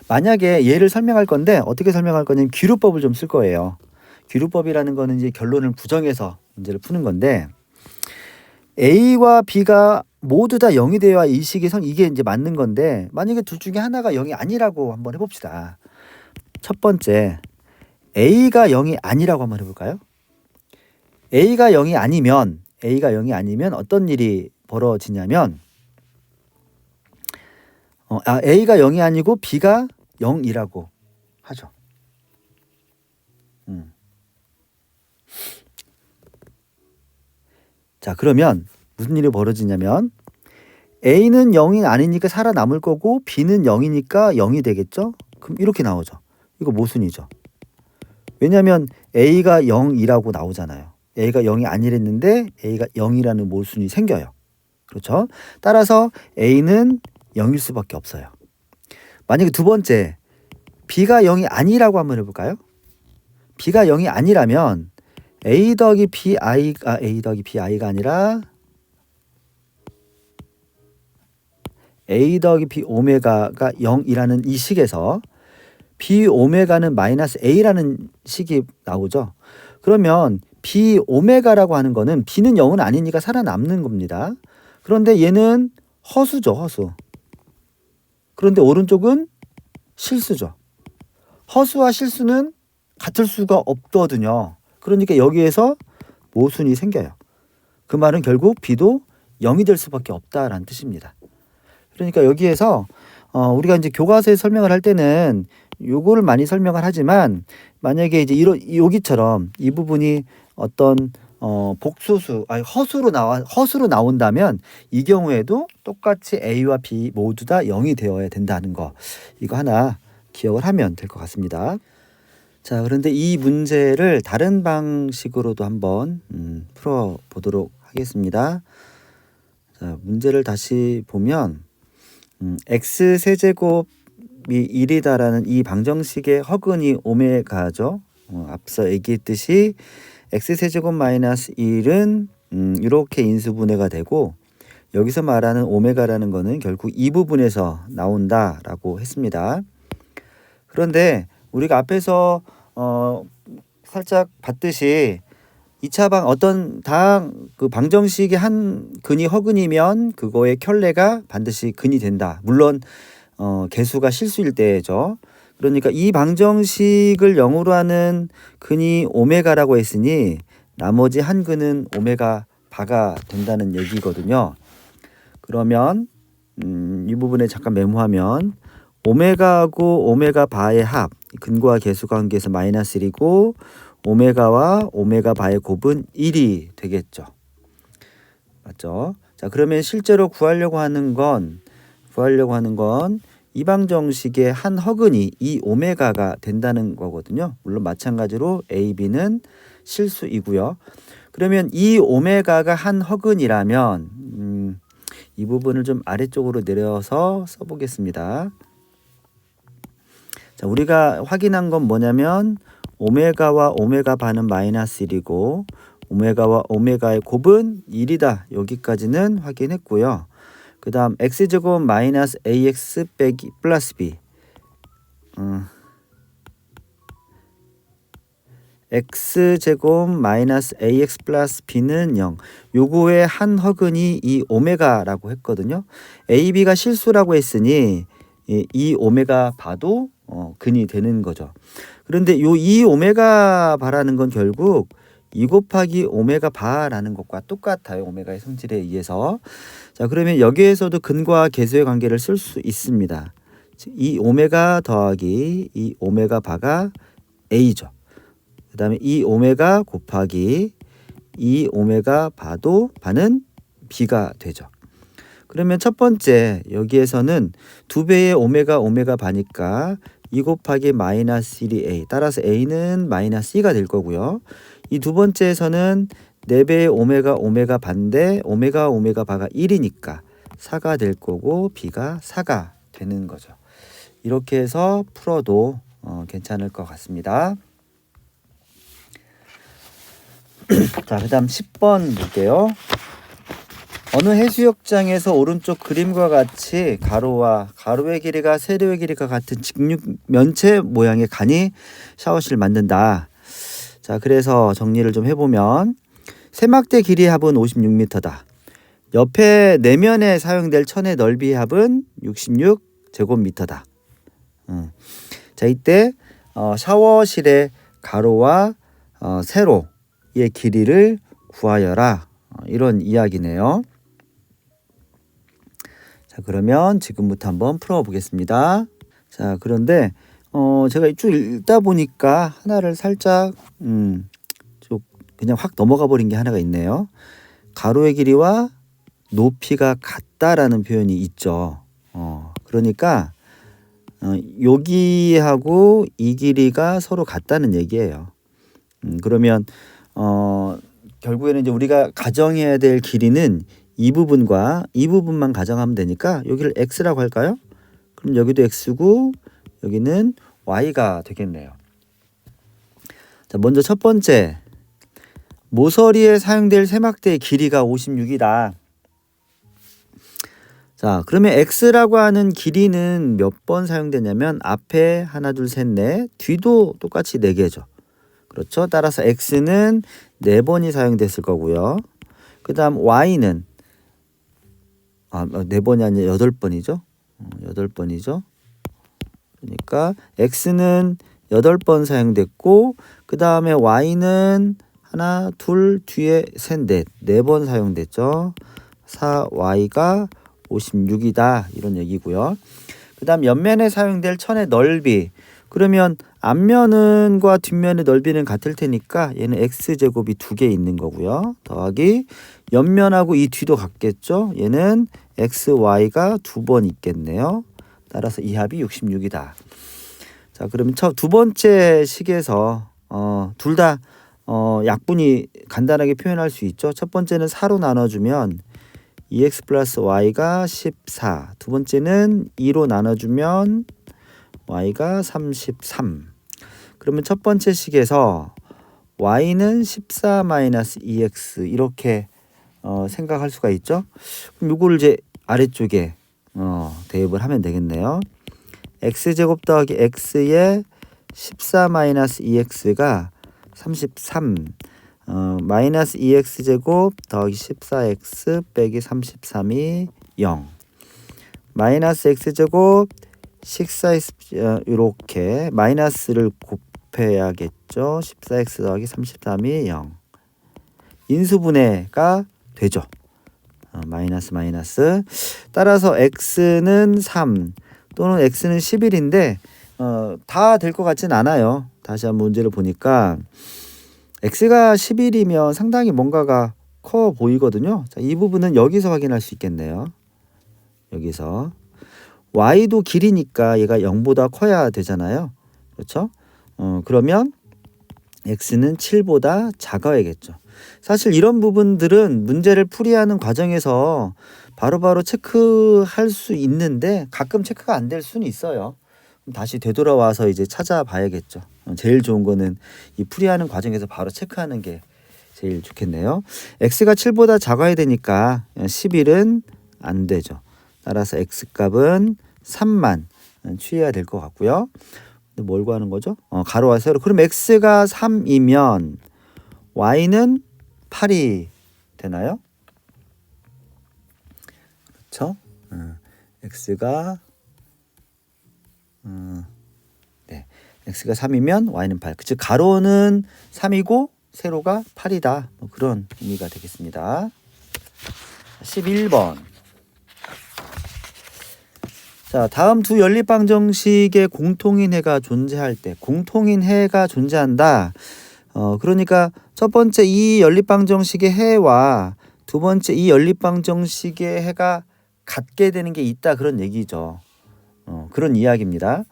만약에 얘를 설명할 건데 어떻게 설명할 거냐면 귀류법을 좀 쓸 거예요. 귀류법이라는 거는 이제 결론을 부정해서 문제를 푸는 건데 A와 B가 모두 다 0이 되어야 이 식에선 이게 이제 맞는 건데 만약에 둘 중에 하나가 0이 아니라고 한번 해봅시다. 첫 번째 A가 0이 아니라고 한번 해볼까요? A가 0이 아니면 어떤 일이 벌어지냐면 A가 0이 아니고 B가 0이라고 하죠. 자, 그러면 무슨 일이 벌어지냐면 A는 0이 아니니까 살아남을 거고 B는 0이니까 0이 되겠죠? 그럼 이렇게 나오죠. 이거 모순이죠. 왜냐하면 A가 0이라고 나오잖아요. A가 0이 아니랬는데 A가 0이라는 모순이 생겨요. 그렇죠? 따라서 A는 0일 수밖에 없어요. 만약에 두 번째 B가 0이 아니라고 한번 해볼까요? B가 0이 아니라면 A 더하기 BI가 아니라 A 더하기 B 오메가가 0이라는 이 식에서 B 오메가는 마이너스 A라는 식이 나오죠. 그러면 B 오메가라고 하는 거는 B는 0은 아니니까 살아남는 겁니다. 그런데 얘는 허수죠, 허수. 그런데 오른쪽은 실수죠. 허수와 실수는 같을 수가 없거든요. 그러니까 여기에서 모순이 생겨요. 그 말은 결국 B도 0이 될 수밖에 없다라는 뜻입니다. 그러니까 여기에서 우리가 이제 교과서에 설명을 할 때는 요거를 많이 설명을 하지만 만약에 이제 여기처럼 이 부분이 어떤 허수로 나온다면 이 경우에도 똑같이 A와 B 모두 다 0이 되어야 된다는 거, 이거 하나 기억을 하면 될 것 같습니다. 자, 그런데 이 문제를 다른 방식으로도 한번 풀어보도록 하겠습니다. 자, 문제를 다시 보면 x세제곱이 1이다라는 이 방정식의 허근이 오메가죠. 앞서 얘기했듯이 x세제곱 마이너스 1은 이렇게 인수분해가 되고 여기서 말하는 오메가라는 거는 결국 이 부분에서 나온다라고 했습니다. 그런데 우리가 앞에서 살짝 봤듯이 2차 방 어떤 그 방정식의 한 근이 허근이면 그거의 켤레가 반드시 근이 된다. 물론 개수가 실수일 때죠. 그러니까 이 방정식을 0으로 하는 근이 오메가라고 했으니 나머지 한 근은 오메가 바가 된다는 얘기거든요. 그러면 이 부분에 잠깐 메모하면 오메가하고 오메가 바의 합, 근과 개수 관계에서 마이너스 1이고 오메가와 오메가 바의 곱은 1이 되겠죠. 맞죠? 자, 그러면 실제로 구하려고 하는 건 이 방정식의 한 허근이 이 오메가가 된다는 거거든요. 물론 마찬가지로 A, B는 실수이고요. 그러면 이 오메가가 한 허근이라면 이 부분을 좀 아래쪽으로 내려서 써보겠습니다. 자, 우리가 확인한 건 뭐냐면 오메가와 오메가 바는 마이너스 1이고 오메가와 오메가의 곱은 1이다. 여기까지는 확인했고요. 그 다음 x제곱 마이너스 ax 빼기 플러스 b x제곱 마이너스 ax 플러스 b는 0. 요거의 한 허근이 이 오메가라고 했거든요. a, b가 실수라고 했으니 이 오메가 바도 근이 되는 거죠. 그런데 요 이 오메가 바라는 건 결국 2 곱하기 오메가 바라는 것과 똑같아요. 오메가의 성질에 의해서. 자, 그러면 여기에서도 근과 개수의 관계를 쓸 수 있습니다. 이 오메가 더하기 이 오메가 바가 A죠. 그 다음에 이 오메가 곱하기 이 오메가 바는 B가 되죠. 그러면 첫 번째 여기에서는 2배의 오메가 바니까 2 곱하기 마이너스 1이 A, 따라서 A는 마이너스 2가 될 거고요. 이 두 번째에서는 4배의 오메가 반대 오메가 바가 1이니까 4가 될 거고 B가 4가 되는 거죠. 이렇게 해서 풀어도 괜찮을 것 같습니다. 자, 그 다음 10번 볼게요. 어느 해수욕장에서 오른쪽 그림과 같이 가로의 길이가 세로의 길이가 같은 직육면체 모양의 간이 샤워실을 만든다. 자, 그래서 정리를 좀 해보면 세막대 길이의 합은 56m다. 옆에 내면에 사용될 천의 넓이의 합은 66제곱미터다. 자, 이때 샤워실의 가로와 세로의 길이를 구하여라. 이런 이야기네요. 자, 그러면 지금부터 한번 풀어보겠습니다. 자, 그런데 제가 쭉 읽다 보니까 하나를 살짝 좀 그냥 확 넘어가 버린 게 하나가 있네요. 가로의 길이와 높이가 같다라는 표현이 있죠. 그러니까 여기하고 이 길이가 서로 같다는 얘기예요. 그러면 결국에는 이제 우리가 가정해야 될 길이는 이 부분과 이 부분만 가정하면 되니까 여기를 x라고 할까요? 그럼 여기도 x고 여기는 y가 되겠네요. 자, 먼저 첫 번째, 모서리에 사용될 세막대의 길이가 56이다. 자, 그러면 x라고 하는 길이는 몇 번 사용되냐면 앞에 하나, 둘, 셋, 넷, 뒤도 똑같이 4개죠. 그렇죠? 따라서 x는 4번이 사용됐을 거고요. 그 다음 y는 4번이 아니라 8번이죠. 8번이죠. 그러니까 x는 8번 사용됐고 그 다음에 y는 하나, 둘, 뒤에 셋, 넷, 4번 사용됐죠. 4y가 56이다 이런 얘기고요. 그 다음 옆면에 사용될 천의 넓이, 그러면 앞면과 뒷면의 넓이는 같을 테니까 얘는 x제곱이 2개 있는 거고요. 더하기 옆면하고 이 뒤도 같겠죠. 얘는 xy가 2번 있겠네요. 따라서 이 합이 66이다. 자, 그러면 두 번째 식에서 둘 다 약분이 간단하게 표현할 수 있죠. 첫 번째는 4로 나눠주면 2x 플러스 y가 14. 두 번째는 2로 나눠주면 y가 33. 그러면 첫 번째 식에서 y는 14 마이너스 2x 이렇게 생각할 수가 있죠. 그럼 이거를 이제 아래쪽에 대입을 하면 되겠네요. x제곱 더하기 x의 14 마이너스 2x가 33 마이너스 2x제곱 더하기 14x 빼기 33이 0 마이너스 x제곱 14x 이렇게 마이너스를 곱해야겠죠. 14x 더하기 33이 0 인수분해가 되죠. 마이너스 마이너스. 따라서 x는 3 또는 x는 11인데 다 될 것 같진 않아요. 다시 한번 문제를 보니까 x가 11이면 상당히 뭔가가 커 보이거든요. 자, 이 부분은 여기서 확인할 수 있겠네요. 여기서 y도 길이니까 얘가 0보다 커야 되잖아요. 그렇죠? 그러면 x는 7보다 작아야겠죠. 사실 이런 부분들은 문제를 풀이하는 과정에서 바로바로 체크할 수 있는데 가끔 체크가 안 될 수는 있어요. 다시 되돌아와서 이제 찾아봐야겠죠. 제일 좋은 거는 이 풀이하는 과정에서 바로 체크하는 게 제일 좋겠네요. x가 7보다 작아야 되니까 11은 안 되죠. 따라서 x값은 3만 취해야 될 것 같고요. 근데 뭘 구하는 거죠? 가로와 세로. 그럼 x가 3이면 y는 8이 되나요? 그렇죠? x가 네, x가 3이면 y는 8. 즉 가로는 3이고 세로가 8이다. 뭐 그런 의미가 되겠습니다. 11번. 자, 다음 두 연립방정식의 공통인 해가 존재할 때, 공통인 해가 존재한다. 그러니까 첫 번째 이 연립방정식의 해와 두 번째 이 연립방정식의 해가 같게 되는 게 있다 그런 얘기죠. 그런 이야기입니다.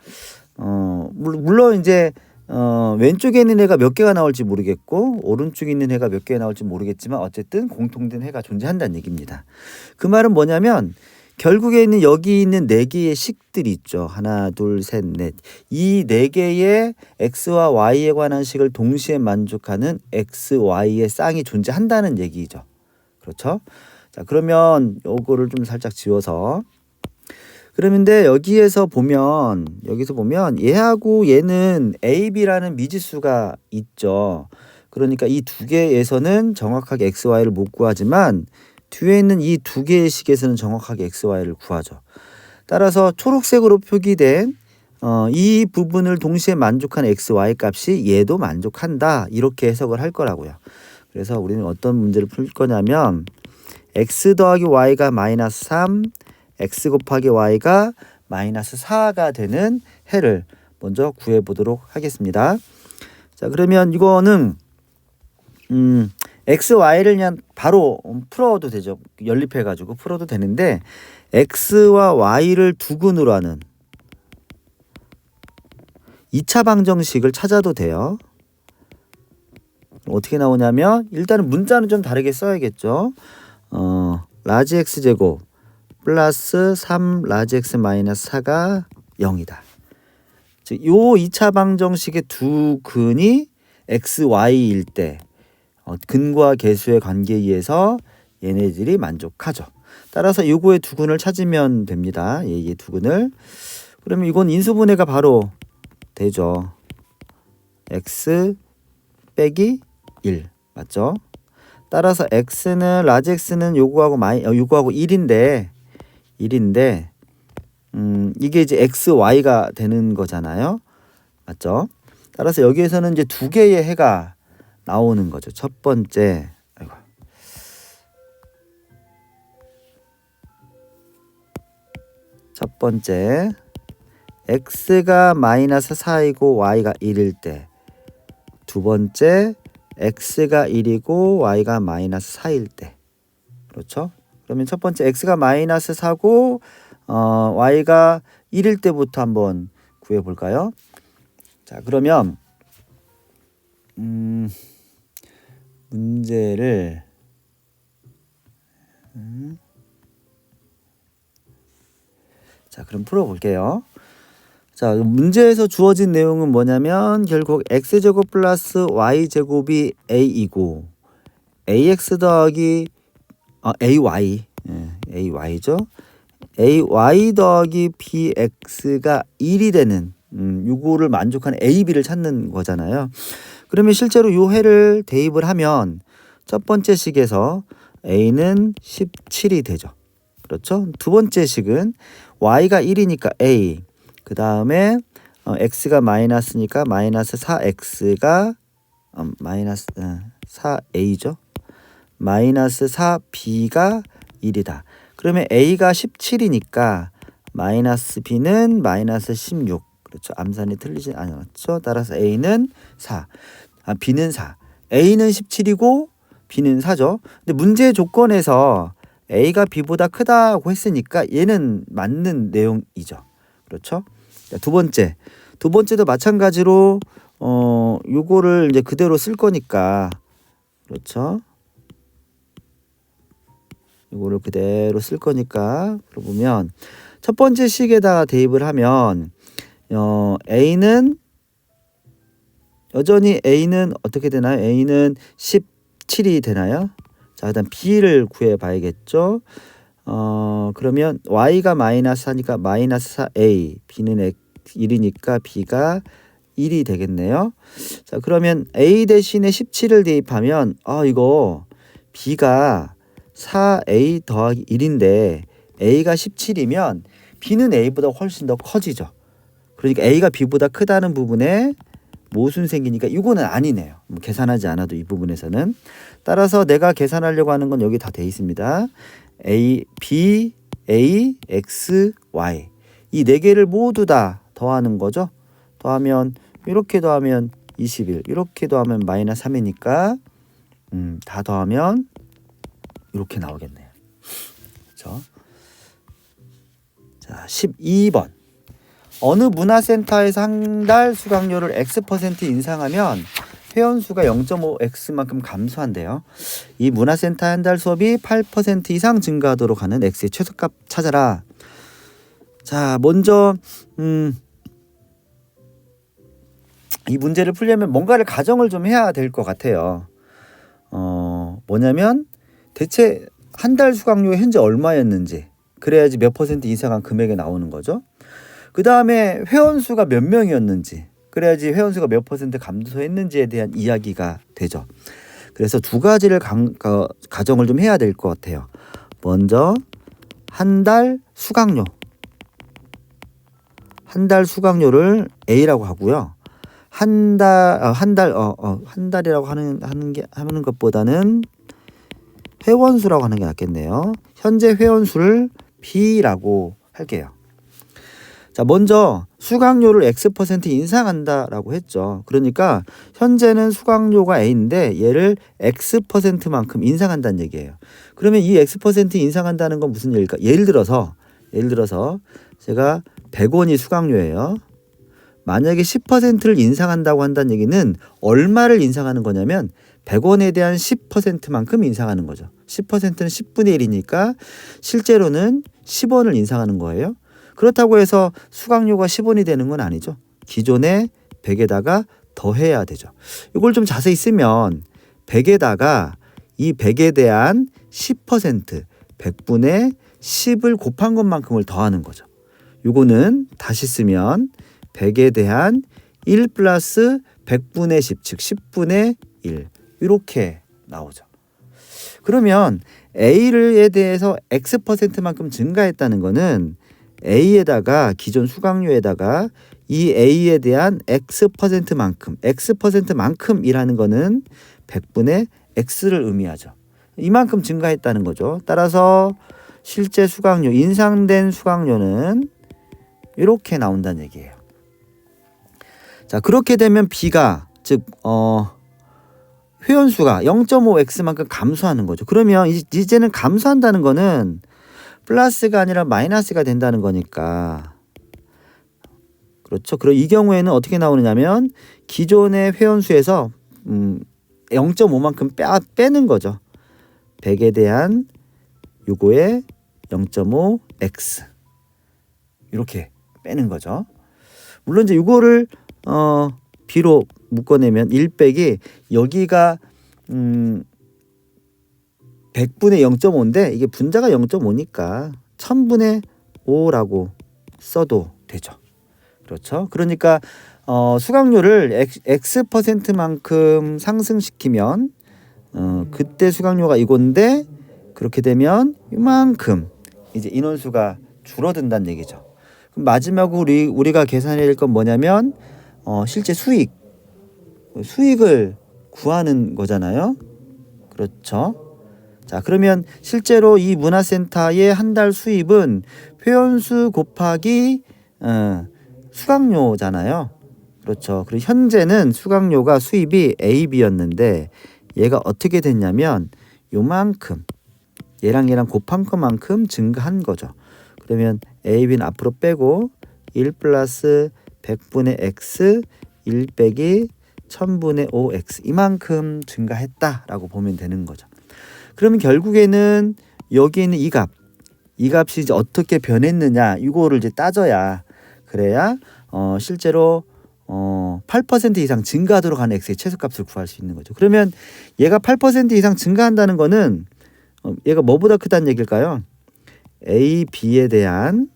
물론 이제 왼쪽에 있는 해가 몇 개가 나올지 모르겠고 오른쪽에 있는 해가 몇 개가 나올지 모르겠지만 어쨌든 공통된 해가 존재한다는 얘기입니다. 그 말은 뭐냐면 결국에 있는 여기 있는 4개의 식들이 있죠. 하나, 둘, 셋, 넷. 이 4개의 x와 y에 관한 식을 동시에 만족하는 x, y의 쌍이 존재한다는 얘기죠. 그렇죠? 자, 그러면 요거를 좀 살짝 지워서 그런데 여기서 보면 얘하고 얘는 a, b라는 미지수가 있죠. 그러니까 이 두 개에서는 정확하게 x, y를 못 구하지만 뒤에 있는 이 2개의 식에서는 정확하게 x, y를 구하죠. 따라서 초록색으로 표기된 이 부분을 동시에 만족하는 x, y 값이 얘도 만족한다. 이렇게 해석을 할 거라고요. 그래서 우리는 어떤 문제를 풀 거냐면 x 더하기 y가 마이너스 3, x 곱하기 y가 마이너스 4가 되는 해를 먼저 구해보도록 하겠습니다. 자, 그러면 이거는 x, y를 그냥 바로 풀어도 되죠. 연립해가지고 풀어도 되는데 x와 y를 두근으로 하는 2차 방정식을 찾아도 돼요. 어떻게 나오냐면 일단은 문자는 좀 다르게 써야겠죠. 라지 x제곱 플러스 3 라지 x 마이너스 4가 0이다. 즉, 요 2차 방정식의 두 근이 x, y일 때 근과 계수의 관계에 의해서 얘네들이 만족하죠. 따라서 요거의 두 근을 찾으면 됩니다. 얘의 두 근을. 그러면 이건 인수분해가 바로 되죠. x 빼기 1 맞죠? 따라서 x는 라지 x는 요거하고 1인데 이게 이제 x, y가 되는 거잖아요. 맞죠? 따라서 여기에서는 이제 두 개의 해가 나오는 거죠. 첫 번째, x가 마이너스 4이고 y가 1일 때, 두 번째 x가 1이고 y가 마이너스 4일 때. 그렇죠? 그러면 첫 번째 x가 마이너스 4고 y가 1일 때부터 한번 구해 볼까요? 자, 그러면 문제를 자, 그럼 풀어 볼게요. 자, 문제에서 주어진 내용은 뭐냐면 결국 x제곱 플러스 y제곱이 a이고 ax 더하기 ay ay죠. ay 더하기 bx가 1이 되는 요거를 만족하는 a, b를 찾는 거잖아요. 그러면 실제로 요 해를 대입을 하면 첫 번째 식에서 a는 17이 되죠. 그렇죠? 두 번째 식은 y가 1이니까 a, 그 다음에 x가 마이너스니까 마이너스 4x가 마이너스 4a죠. 마이너스 4b가 1이다. 그러면 a가 17이니까 마이너스 b는 마이너스 16. 그렇죠. 암산이 틀리지 않았죠. 따라서 a는 4. b는 4. a는 17이고 b는 4죠. 근데 문제 조건에서 a가 b보다 크다고 했으니까 얘는 맞는 내용이죠. 그렇죠? 자, 두 번째도 마찬가지로 요거를 이제 그대로 쓸 거니까 그렇죠? 이거를 그대로 쓸 거니까 보면 첫 번째 식에다가 대입을 하면 a는 여전히 a는 어떻게 되나요? a는 17이 되나요? 자, 일단 b를 구해 봐야겠죠. 그러면 y가 마이너스 4니까 마이너스 4a, b는 1이니까 b가 1이 되겠네요. 자, 그러면 a 대신에 17을 대입하면 이거 b가 4a 더하기 1인데 a가 17이면 b는 a보다 훨씬 더 커지죠. 그러니까 a가 b보다 크다는 부분에 모순 생기니까 이거는 아니네요. 계산하지 않아도 이 부분에서는. 따라서 내가 계산하려고 하는 건 여기 다 돼 있습니다. a, b, a, x, y 이 네 개를 모두 다 더하는 거죠. 더하면 이렇게 더하면 21, 이렇게 더하면 마이너스 3이니까 다 더하면 이렇게 나오겠네요. 그렇죠? 자, 12번. 어느 문화센터에서 한 달 수강료를 X% 인상하면 회원수가 0.5X만큼 감소한대요. 이 문화센터 한 달 수업이 8% 이상 증가하도록 하는 X의 최소값 찾아라. 자, 먼저 이 문제를 풀려면 뭔가를 가정을 좀 해야 될 것 같아요. 뭐냐면 대체 한 달 수강료 현재 얼마였는지, 그래야지 몇 퍼센트 이상한 금액이 나오는 거죠. 그 다음에 회원수가 몇 명이었는지, 그래야지 회원수가 몇 퍼센트 감소했는지에 대한 이야기가 되죠. 그래서 두 가지를 가정을 좀 해야 될 것 같아요. 먼저 한 달 수강료를 A라고 하고요. 한 달이라고 하는 것보다는 회원수라고 하는 게 낫겠네요. 현재 회원수를 B라고 할게요. 자, 먼저 수강료를 X% 인상한다라고 했죠. 그러니까 현재는 수강료가 A인데 얘를 X%만큼 인상한다는 얘기예요. 그러면 이 X% 인상한다는 건 무슨 얘기일까? 예를 들어서 제가 100원이 수강료예요. 만약에 10%를 인상한다고 한다는 얘기는 얼마를 인상하는 거냐면 100원에 대한 10%만큼 인상하는 거죠. 10%는 10분의 1이니까 실제로는 10원을 인상하는 거예요. 그렇다고 해서 수강료가 10원이 되는 건 아니죠. 기존의 100에다가 더해야 되죠. 이걸 좀 자세히 쓰면 100에다가 이 100에 대한 10%, 100분의 10을 곱한 것만큼을 더하는 거죠. 요거는 다시 쓰면 100에 대한 1 플러스 100분의 10, 즉 10분의 1 이렇게 나오죠. 그러면 A에 대해서 X%만큼 증가했다는 거는 A에다가 기존 수강료에다가 이 A에 대한 X%만큼이라는 거는 100분의 X를 의미하죠. 이만큼 증가했다는 거죠. 따라서 실제 수강료, 인상된 수강료는 이렇게 나온다는 얘기예요. 자, 그렇게 되면 B가 즉 회원수가 0.5x만큼 감소하는 거죠. 그러면 이제는 감소한다는 거는 플러스가 아니라 마이너스가 된다는 거니까. 그렇죠. 그럼 이 경우에는 어떻게 나오느냐면 기존의 회원수에서 0.5만큼 빼는 거죠. 100에 대한 요거의 0.5x 이렇게 빼는 거죠. 물론 이제 요거를 B로 묶어내면 1 빼기 여기가 100분의 0.5인데 이게 분자가 0.5니까 1000분의 5라고 써도 되죠. 그렇죠. 그러니까 수강료를 X%만큼 상승시키면 그때 수강료가 이건데 그렇게 되면 이만큼 이제 인원수가 줄어든다는 얘기죠. 그럼 마지막으로 우리가 계산해야 될 건 뭐냐면 실제 수익을 구하는 거잖아요. 그렇죠. 자, 그러면 실제로 이 문화센터의 한 달 수입은 회원수 곱하기 수강료잖아요. 그렇죠. 그리고 현재는 수강료가 수입이 A, B였는데 얘가 어떻게 됐냐면 요만큼 얘랑 곱한 것만큼 증가한 거죠. 그러면 A, B는 앞으로 빼고 1 플러스 100분의 X 1 빼기 1000분의 5X 이만큼 증가했다라고 보면 되는 거죠. 그러면 결국에는 여기 있는 이 값이 이제 어떻게 변했느냐 이거를 이제 따져야 그래야 실제로 8% 이상 증가하도록 하는 x의 최소값을 구할 수 있는 거죠. 그러면 얘가 8% 이상 증가한다는 거는 얘가 뭐보다 크다는 얘기일까요? A, B에 대한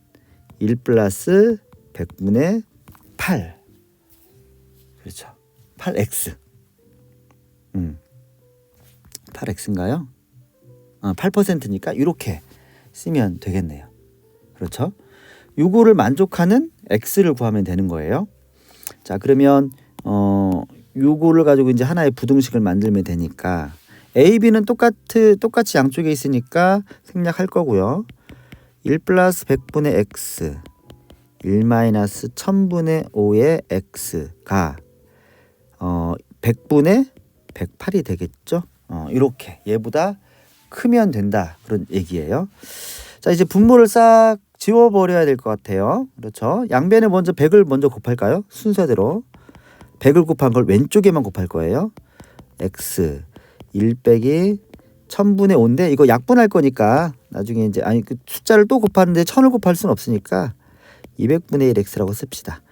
1 플러스 100분의 8 그렇죠. 8x 8x인가요? 8%니까 이렇게 쓰면 되겠네요. 그렇죠? 요거를 만족하는 x를 구하면 되는 거예요. 자, 그러면 요거를 가지고 이제 하나의 부등식을 만들면 되니까 a, b는 똑같이 양쪽에 있으니까 생략할 거고요. 1 플러스 100분의 x 1 마이너스 1000분의 5의 x가 100분의 108이 되겠죠. 이렇게 얘보다 크면 된다 그런 얘기예요. 자, 이제 분모를 싹 지워버려야 될 것 같아요. 그렇죠. 양변에 먼저 100을 먼저 곱할까요? 순서대로 100을 곱한 걸 왼쪽에만 곱할 거예요. x 1 빼기 1000분의 5인데 이거 약분할 거니까 나중에 이제 그 숫자를 또 곱하는데 1000을 곱할 수는 없으니까 200분의 1x라고 씁시다.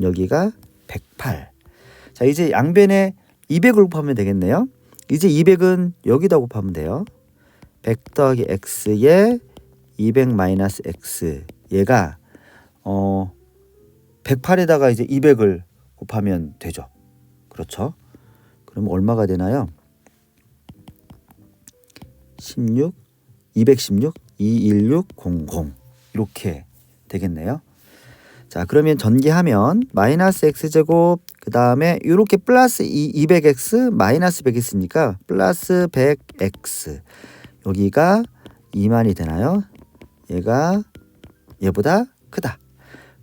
여기가 108. 자, 이제 양변에 200을 곱하면 되겠네요. 이제 200은 여기다 곱하면 돼요. 100 더하기 x에 200 마이너스 x 얘가 108에다가 이제 200을 곱하면 되죠. 그렇죠. 그럼 얼마가 되나요? 16 216 21600 이렇게 되겠네요. 자, 그러면 전개하면 마이너스 x제곱 그 다음에 이렇게 플러스 200x 마이너스 100x니까 플러스 100x 여기가 2만이 되나요? 얘가 얘보다 크다.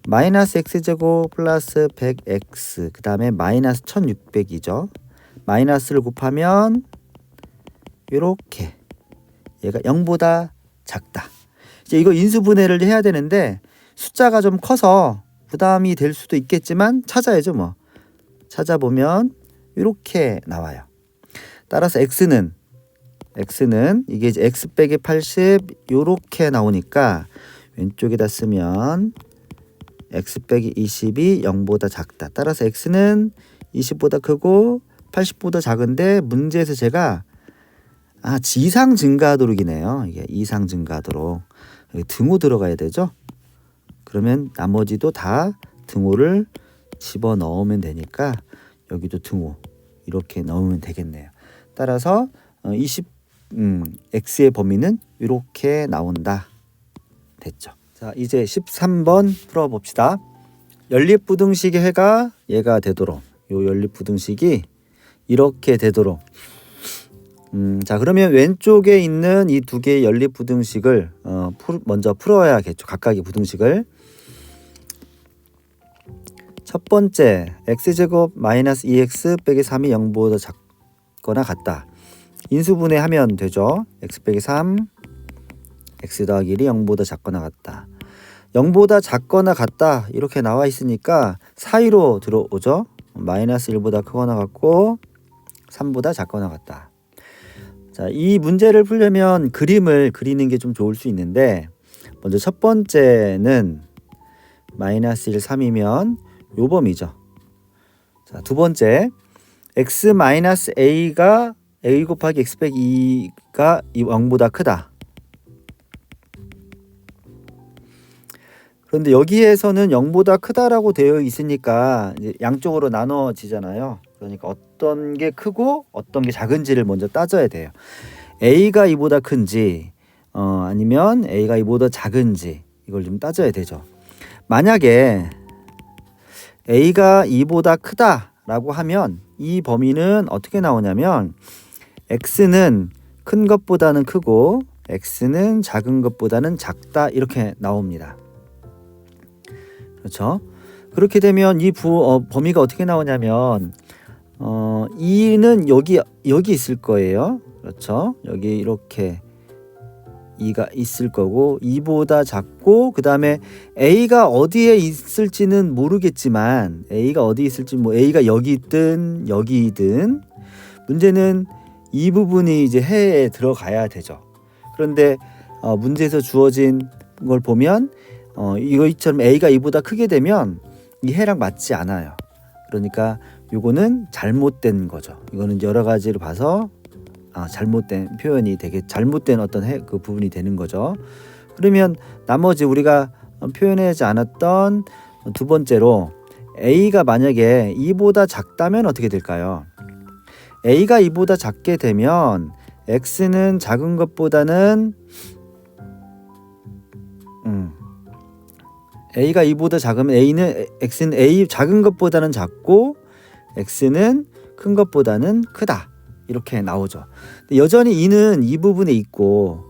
마이너스 x제곱 플러스 100x 그 다음에 마이너스 1600이죠. 마이너스를 곱하면 이렇게 얘가 0보다 작다. 이제 이거 인수분해를 해야 되는데 숫자가 좀 커서 부담이 될 수도 있겠지만 찾아야죠. 뭐 찾아보면 이렇게 나와요. 따라서 x는 이게 이제 x 빼기 80 이렇게 나오니까 왼쪽에다 쓰면 x 빼기 20이 0보다 작다. 따라서 x는 20보다 크고 80보다 작은데 문제에서 제가 지상 증가도록이네요. 이게 이상 증가도록 등호 들어가야 되죠. 그러면 나머지도 다 등호를 집어 넣으면 되니까 여기도 등호 이렇게 넣으면 되겠네요. 따라서 x의 범위는 이렇게 나온다. 됐죠. 자, 이제 13번 풀어봅시다. 연립부등식의 해가 얘가 되도록 요 연립부등식이 이렇게 되도록 자, 그러면 왼쪽에 있는 이 두 개의 연립부등식을 먼저 풀어야겠죠. 각각의 부등식을. 첫 번째 x제곱 마이너스 2x 빼기 3이 0보다 작거나 같다. 인수분해하면 되죠. x 빼기 3 x 더하기 1이 0보다 작거나 같다. 0보다 작거나 같다 이렇게 나와 있으니까 사이로 들어오죠. 마이너스 1보다 크거나 같고 3보다 작거나 같다. 자, 이 문제를 풀려면 그림을 그리는 게 좀 좋을 수 있는데 먼저 첫 번째는 마이너스 1, 3이면 요 범위죠. 자, 두 번째 x 마이너스 a가 a 곱하기 x 빼기 2가 0보다 크다. 그런데 여기에서는 0보다 크다라고 되어 있으니까 이제 양쪽으로 나눠지잖아요. 그러니까 어떤 게 크고 어떤 게 작은지를 먼저 따져야 돼요. a가 2보다 큰지 아니면 a가 2보다 작은지 이걸 좀 따져야 되죠. 만약에 a가 2보다 크다라고 하면 이 범위는 어떻게 나오냐면 x는 큰 것보다는 크고 x는 작은 것보다는 작다 이렇게 나옵니다. 그렇죠? 그렇게 되면 이 범위가 어떻게 나오냐면 2는 여기 있을 거예요. 그렇죠? 여기 이렇게 2가 있을 거고 2보다 작고 그 다음에 a가 어디에 있을지는 모르겠지만 a가 어디 있을지 뭐 a가 여기든 여기든 문제는 이 부분이 이제 해에 들어가야 되죠. 그런데 문제에서 주어진 걸 보면 이거처럼 a가 2보다 크게 되면 이 해랑 맞지 않아요. 그러니까 요거는 잘못된 거죠. 이거는 여러 가지로 봐서 잘못된 표현이 되게 잘못된 어떤 그 부분이 되는 거죠. 그러면 나머지 우리가 표현하지 않았던 두 번째로 a가 만약에 2보다 작다면 어떻게 될까요? a가 2보다 작게 되면 x는 작은 것보다는 a가 2보다 작으면 x는 a 작은 것보다는 작고 x는 큰 것보다는 크다 이렇게 나오죠. 여전히 2는 이 부분에 있고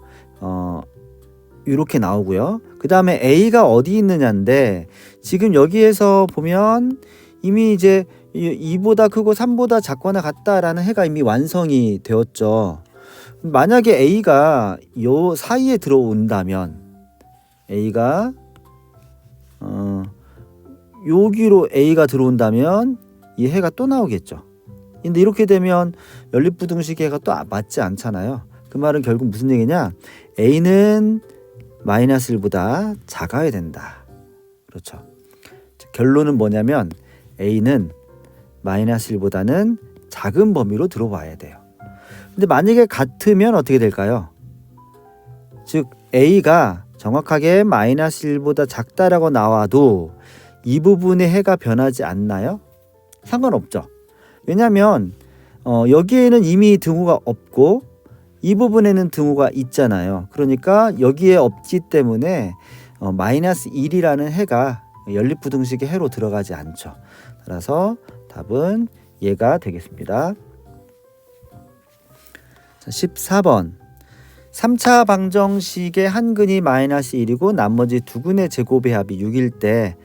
이렇게 나오고요. 그 다음에 a가 어디 있느냐인데 지금 여기에서 보면 이미 이제 2보다 크고 3보다 작거나 같다라는 해가 이미 완성이 되었죠. 만약에 a가 요 사이에 들어온다면 a가 여기로 a가 들어온다면 이 해가 또 나오겠죠. 근데 이렇게 되면 연립부등식 해가 또 맞지 않잖아요. 그 말은 결국 무슨 얘기냐? a는 마이너스 1보다 작아야 된다. 그렇죠. 결론은 뭐냐면 a는 마이너스 1보다는 작은 범위로 들어와야 돼요. 근데 만약에 같으면 어떻게 될까요? 즉 a가 정확하게 마이너스 1보다 작다라고 나와도 이 부분의 해가 변하지 않나요? 상관없죠. 왜냐하면 여기에는 이미 등호가 없고 이 부분에는 등호가 있잖아요. 그러니까 여기에 없기 때문에 마이너스 1이라는 해가 연립부등식의 해로 들어가지 않죠. 따라서 답은 얘가 되겠습니다. 자, 14번 3차 방정식의 한 근이 마이너스 1이고 나머지 두 근의 제곱의 합이 6일 때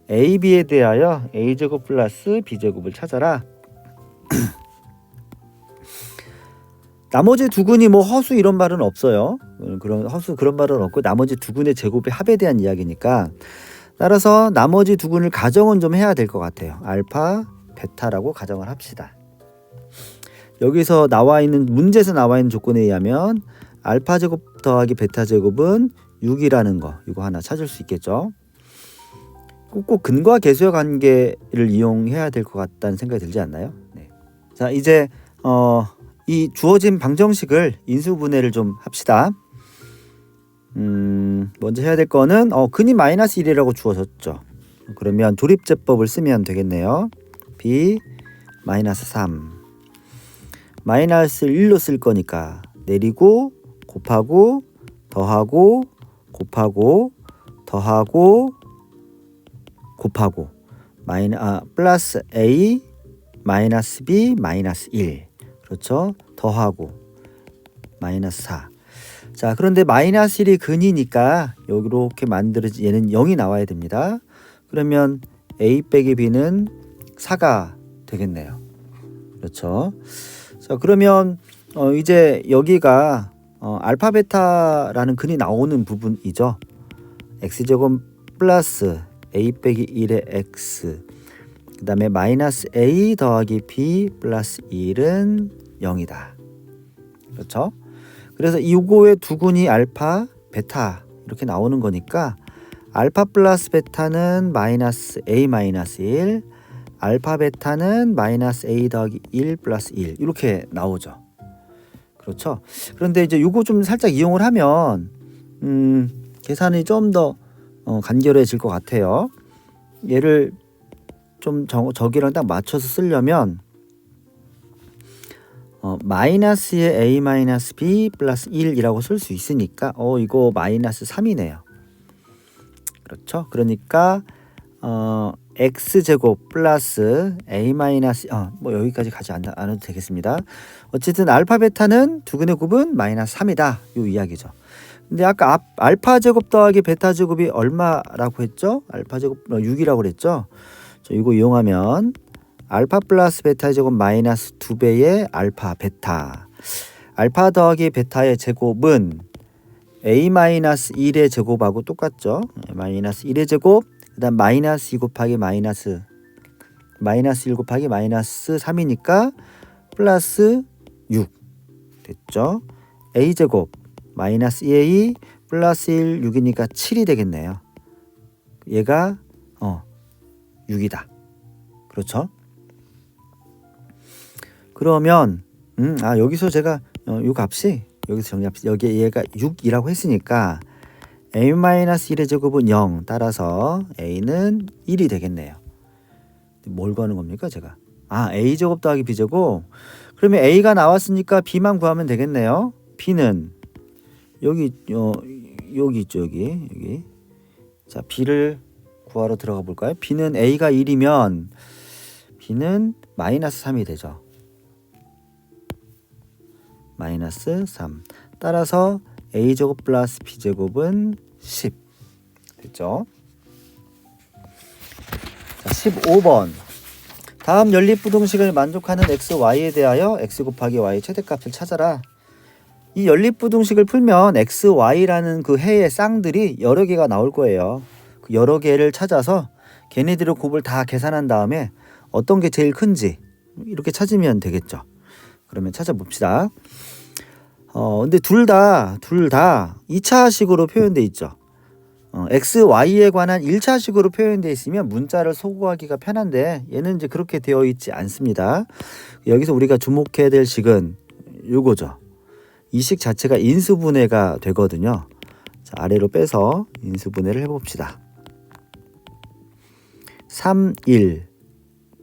a, b에 대하여 a제곱 플러스 b제곱을 찾아라. 나머지 두 근이 뭐 허수 이런 말은 없어요. 그런 허수 그런 말은 없고 나머지 두 근의 제곱의 합에 대한 이야기니까 따라서 나머지 두 근을 가정은 좀 해야 될 것 같아요. 알파, 베타라고 가정을 합시다. 여기서 나와 있는 문제에서 나와 있는 조건에 의하면 알파 제곱 더하기 베타 제곱은 6이라는 거 이거 하나 찾을 수 있겠죠. 꼭 근과 계수의 관계를 이용해야 될 것 같다는 생각이 들지 않나요? 네. 자 이제 이 주어진 방정식을 인수분해를 좀 합시다. 먼저 해야 될 거는 근이 마이너스 1이라고 주어졌죠. 그러면 조립제법을 쓰면 되겠네요. b 마이너스 3 마이너스 1로 쓸 거니까 내리고 곱하고 더하고 곱하고 더하고 곱하고 플러스 a 마이너스 b 마이너스 1 그렇죠. 더하고 마이너스 4. 자 그런데 마이너스 1이 근이니까 이렇게 만들어지 얘는 0이 나와야 됩니다. 그러면 a 빼기 b는 4가 되겠네요. 그렇죠. 자 그러면 이제 여기가 알파 베타라는 근이 나오는 부분이죠. x제곱 플러스 a 빼기 1의 x 그 다음에 마이너스 a 더하기 b 플러스 1은 0이다. 그렇죠? 그래서 이거의 두 근이 알파, 베타 이렇게 나오는 거니까 알파 플러스 베타는 마이너스 a 마이너스 1 알파 베타는 마이너스 a 더하기 1 플러스 1 이렇게 나오죠. 그렇죠? 그런데 이제 이거 좀 살짝 이용을 하면 계산이 좀 더 간결해질 것 같아요. 얘를 좀 저기랑 딱 맞춰서 쓰려면 마이너스의 a 마이너스 b 플러스 1이라고 쓸 수 있으니까 이거 마이너스 3이네요. 그렇죠? 그러니까 x제곱 플러스 a 마이너스 뭐 여기까지 가지 않아도 되겠습니다. 어쨌든 알파 베타는 두 근의 곱은 마이너스 3이다. 이 이야기죠. 근데 아까 알파 제곱 더하기 베타 제곱이 얼마라고 했죠? 알파 제곱 6이라고 그랬죠? 이거 이용하면 알파 플러스 베타 제곱 마이너스 2배의 알파 베타 알파 더하기 베타의 제곱은 a 마이너스 1의 제곱하고 똑같죠. 마이너스 1의 제곱 그 다음 마이너스 2 곱하기 마이너스 1 곱하기 마이너스 3이니까 플러스 6 됐죠. a 제곱 마이너스 2a 플러스 1 6이니까 7이 되겠네요. 얘가 6이다. 그렇죠? 그러면 여기서 제가 이 값이 여기서 정리합시다. 여기 얘가 6이라고 했으니까 a-1의 제곱은 0 따라서 a는 1이 되겠네요. 뭘 구하는 겁니까 제가? a 제곱 더하기 b 제곱. 그러면 a가 나왔으니까 b만 구하면 되겠네요. b는 여기 있죠. 여기. 자 b를 구하러 들어가 볼까요? b는 a가 1이면 b는 마이너스 3이 되죠. 마이너스 3 따라서 a제곱 플러스 b제곱은 10 됐죠. 자 15번 다음 연립부등식을 만족하는 xy에 대하여 x 곱하기 y 최대값을 찾아라. 이 연립부등식을 풀면 xy라는 그 해의 쌍들이 여러 개가 나올 거예요. 그 여러 개를 찾아서 걔네들의 곱을 다 계산한 다음에 어떤 게 제일 큰지 이렇게 찾으면 되겠죠. 그러면 찾아봅시다. 근데 둘 다 2차식으로 표현되어 있죠. x, y에 관한 1차식으로 표현되어 있으면 문자를 소구하기가 편한데 얘는 이제 그렇게 되어 있지 않습니다. 여기서 우리가 주목해야 될 식은 요거죠. 이 식 자체가 인수분해가 되거든요. 자, 아래로 빼서 인수분해를 해봅시다. 3, 1,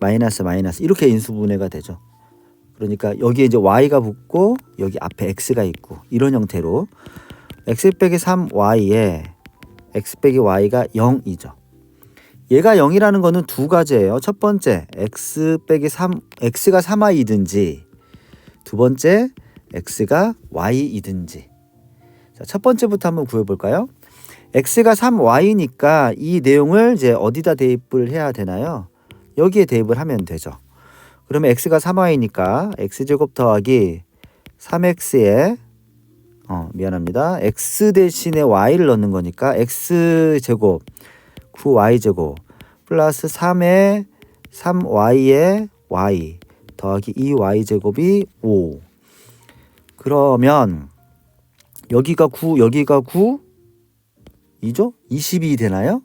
마이너스 이렇게 인수분해가 되죠. 그러니까 여기에 이제 y가 붙고 여기 앞에 x가 있고 이런 형태로 x 빼기 3y에 x 빼기 y가 0이죠. 얘가 0이라는 거는 두 가지예요. 첫 번째 x 빼기 3 x가 3y이든지 두 번째 x가 y이든지. 자, 첫 번째부터 한번 구해볼까요? x가 3y니까 이 내용을 이제 어디다 대입을 해야 되나요? 여기에 대입을 하면 되죠. 그러면 x가 3y니까 x제곱 더하기 3x에 미안합니다. x 대신에 y를 넣는 거니까 x제곱 9y제곱 플러스 3에 3y에 y 더하기 2y제곱이 5. 그러면 여기가 9 여기가 9 이죠? 20이 되나요?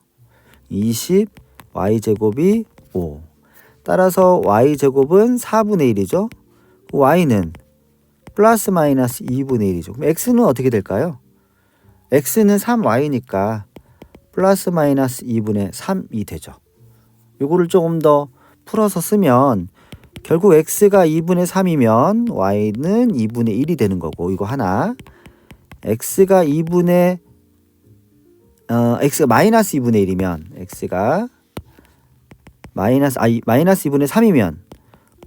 20 y제곱이 5. 따라서 y제곱은 4분의 1이죠. y는 플러스 마이너스 2분의 1이죠. 그럼 x는 어떻게 될까요? x는 3y니까 플러스 마이너스 2분의 3이 되죠. 요거를 조금 더 풀어서 쓰면 결국 x가 2분의 3이면 y는 2분의 1이 되는 거고, 이거 하나. x가 마이너스 2분의 1이면 x가 마이너스 2분의 3이면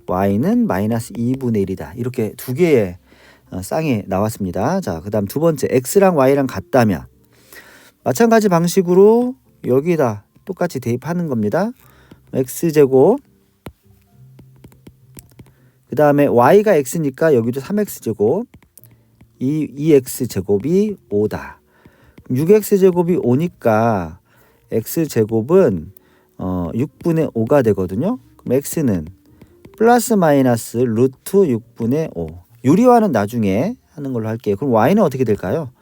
y는 마이너스 2분의 1이다. 이렇게 두 개의 쌍이 나왔습니다. 자, 그 다음 두 번째, x랑 y랑 같다면 마찬가지 방식으로 여기다 똑같이 대입하는 겁니다. x제곱, 그 다음에 y가 x니까 여기도 3x제곱, 2x제곱이 5다. 6x제곱이 5니까 x제곱은 6분의 5가 되거든요. 그럼 x는 플러스 마이너스 루트 6분의 5. 유리화는 나중에 하는 걸로 할게요. 그럼 y는 어떻게 될까요?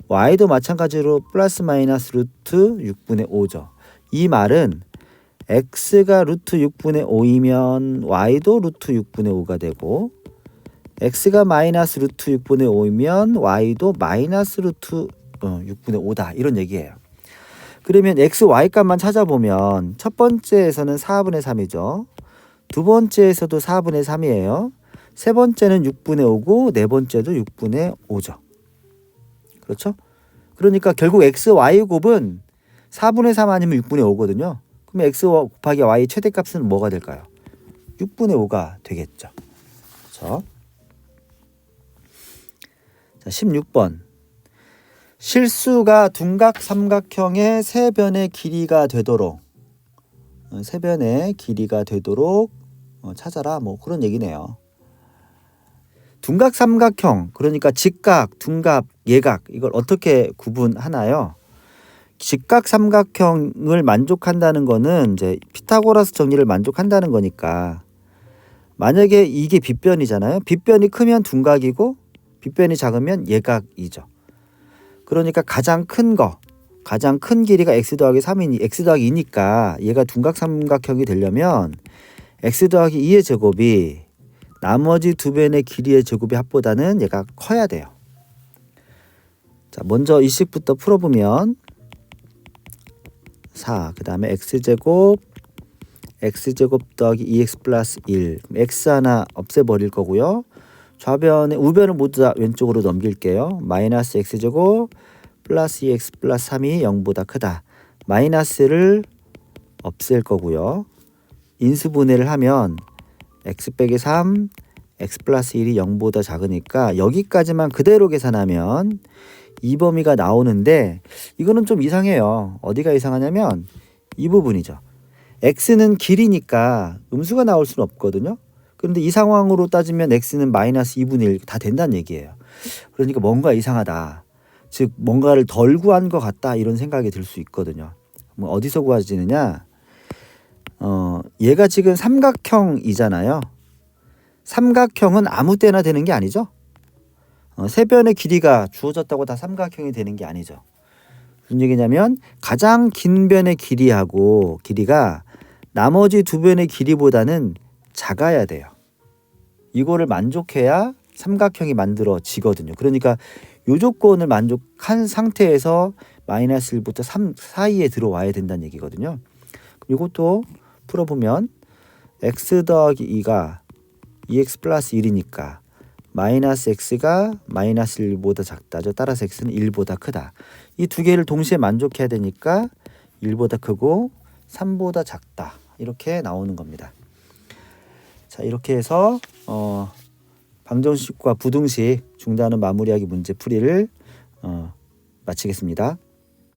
y도 마찬가지로 플러스 마이너스 루트 6분의 5죠. 이 말은 x가 루트 6분의 5이면 y도 루트 6분의 5가 되고, x가 마이너스 루트 6분의 5이면 y도 마이너스 루트 6분의 5다. 이런 얘기예요. 그러면 x, y 값만 찾아보면 첫 번째에서는 4분의 3이죠. 두 번째에서도 4분의 3이에요. 세 번째는 6분의 5고 네 번째도 6분의 5죠. 그렇죠? 그러니까 결국 x, y 곱은 4분의 3 아니면 6분의 5거든요. 그럼 x 곱하기 y 최대값은 뭐가 될까요? 6분의 5가 되겠죠. 그렇죠? 자, 16번. 실수가 둔각 삼각형의 세 변의 길이가 되도록 찾아라, 뭐 그런 얘기네요. 둔각 삼각형, 그러니까 직각, 둔각, 예각, 이걸 어떻게 구분하나요? 직각 삼각형을 만족한다는 거는 이제 피타고라스 정리를 만족한다는 거니까, 만약에 이게 빗변이잖아요. 빗변이 크면 둔각이고 빗변이 작으면 예각이죠. 그러니까 가장 큰 길이가 x 더하기 3이니 x 더하기 2니까 얘가 둔각 삼각형이 되려면 x 더하기 2의 제곱이 나머지 두 변의 길이의 제곱의 합보다는 얘가 커야 돼요. 자, 먼저 이 식부터 풀어보면 4, 그 다음에 x제곱 더하기 2x 플러스 1. 그럼 x 하나 없애버릴 거고요. 좌변의 우변을 모두 다 왼쪽으로 넘길게요. 마이너스 x제곱 플러스 2x 플러스 3이 0보다 크다. 마이너스를 없앨 거고요. 인수분해를 하면 x 빼기 3, x 플러스 1이 0보다 작으니까 여기까지만 그대로 계산하면 이 범위가 나오는데, 이거는 좀 이상해요. 어디가 이상하냐면 이 부분이죠. x는 길이니까 음수가 나올 수는 없거든요. 그런데 이 상황으로 따지면 x는 마이너스 2분의 1 다 된다는 얘기예요. 그러니까 뭔가 이상하다. 즉 뭔가를 덜 구한 것 같다, 이런 생각이 들 수 있거든요. 뭐 어디서 구해지느냐? 얘가 지금 삼각형이잖아요. 삼각형은 아무 때나 되는 게 아니죠. 세 변의 길이가 주어졌다고 다 삼각형이 되는 게 아니죠. 무슨 얘기냐면 가장 긴 변의 길이가 나머지 두 변의 길이보다는 작아야 돼요. 이거를 만족해야 삼각형이 만들어지거든요. 그러니까 이 조건을 만족한 상태에서 마이너스 1부터 3 사이에 들어와야 된다는 얘기거든요. 이것도 풀어보면 x 더하기 2가 2x 플러스 1이니까 마이너스 x가 마이너스 1보다 작다죠. 따라서 x는 1보다 크다. 이 두 개를 동시에 만족해야 되니까 1보다 크고 3보다 작다. 이렇게 나오는 겁니다. 자, 이렇게 해서 방정식과 부등식 중단은 마무리하기 문제 풀이를 마치겠습니다.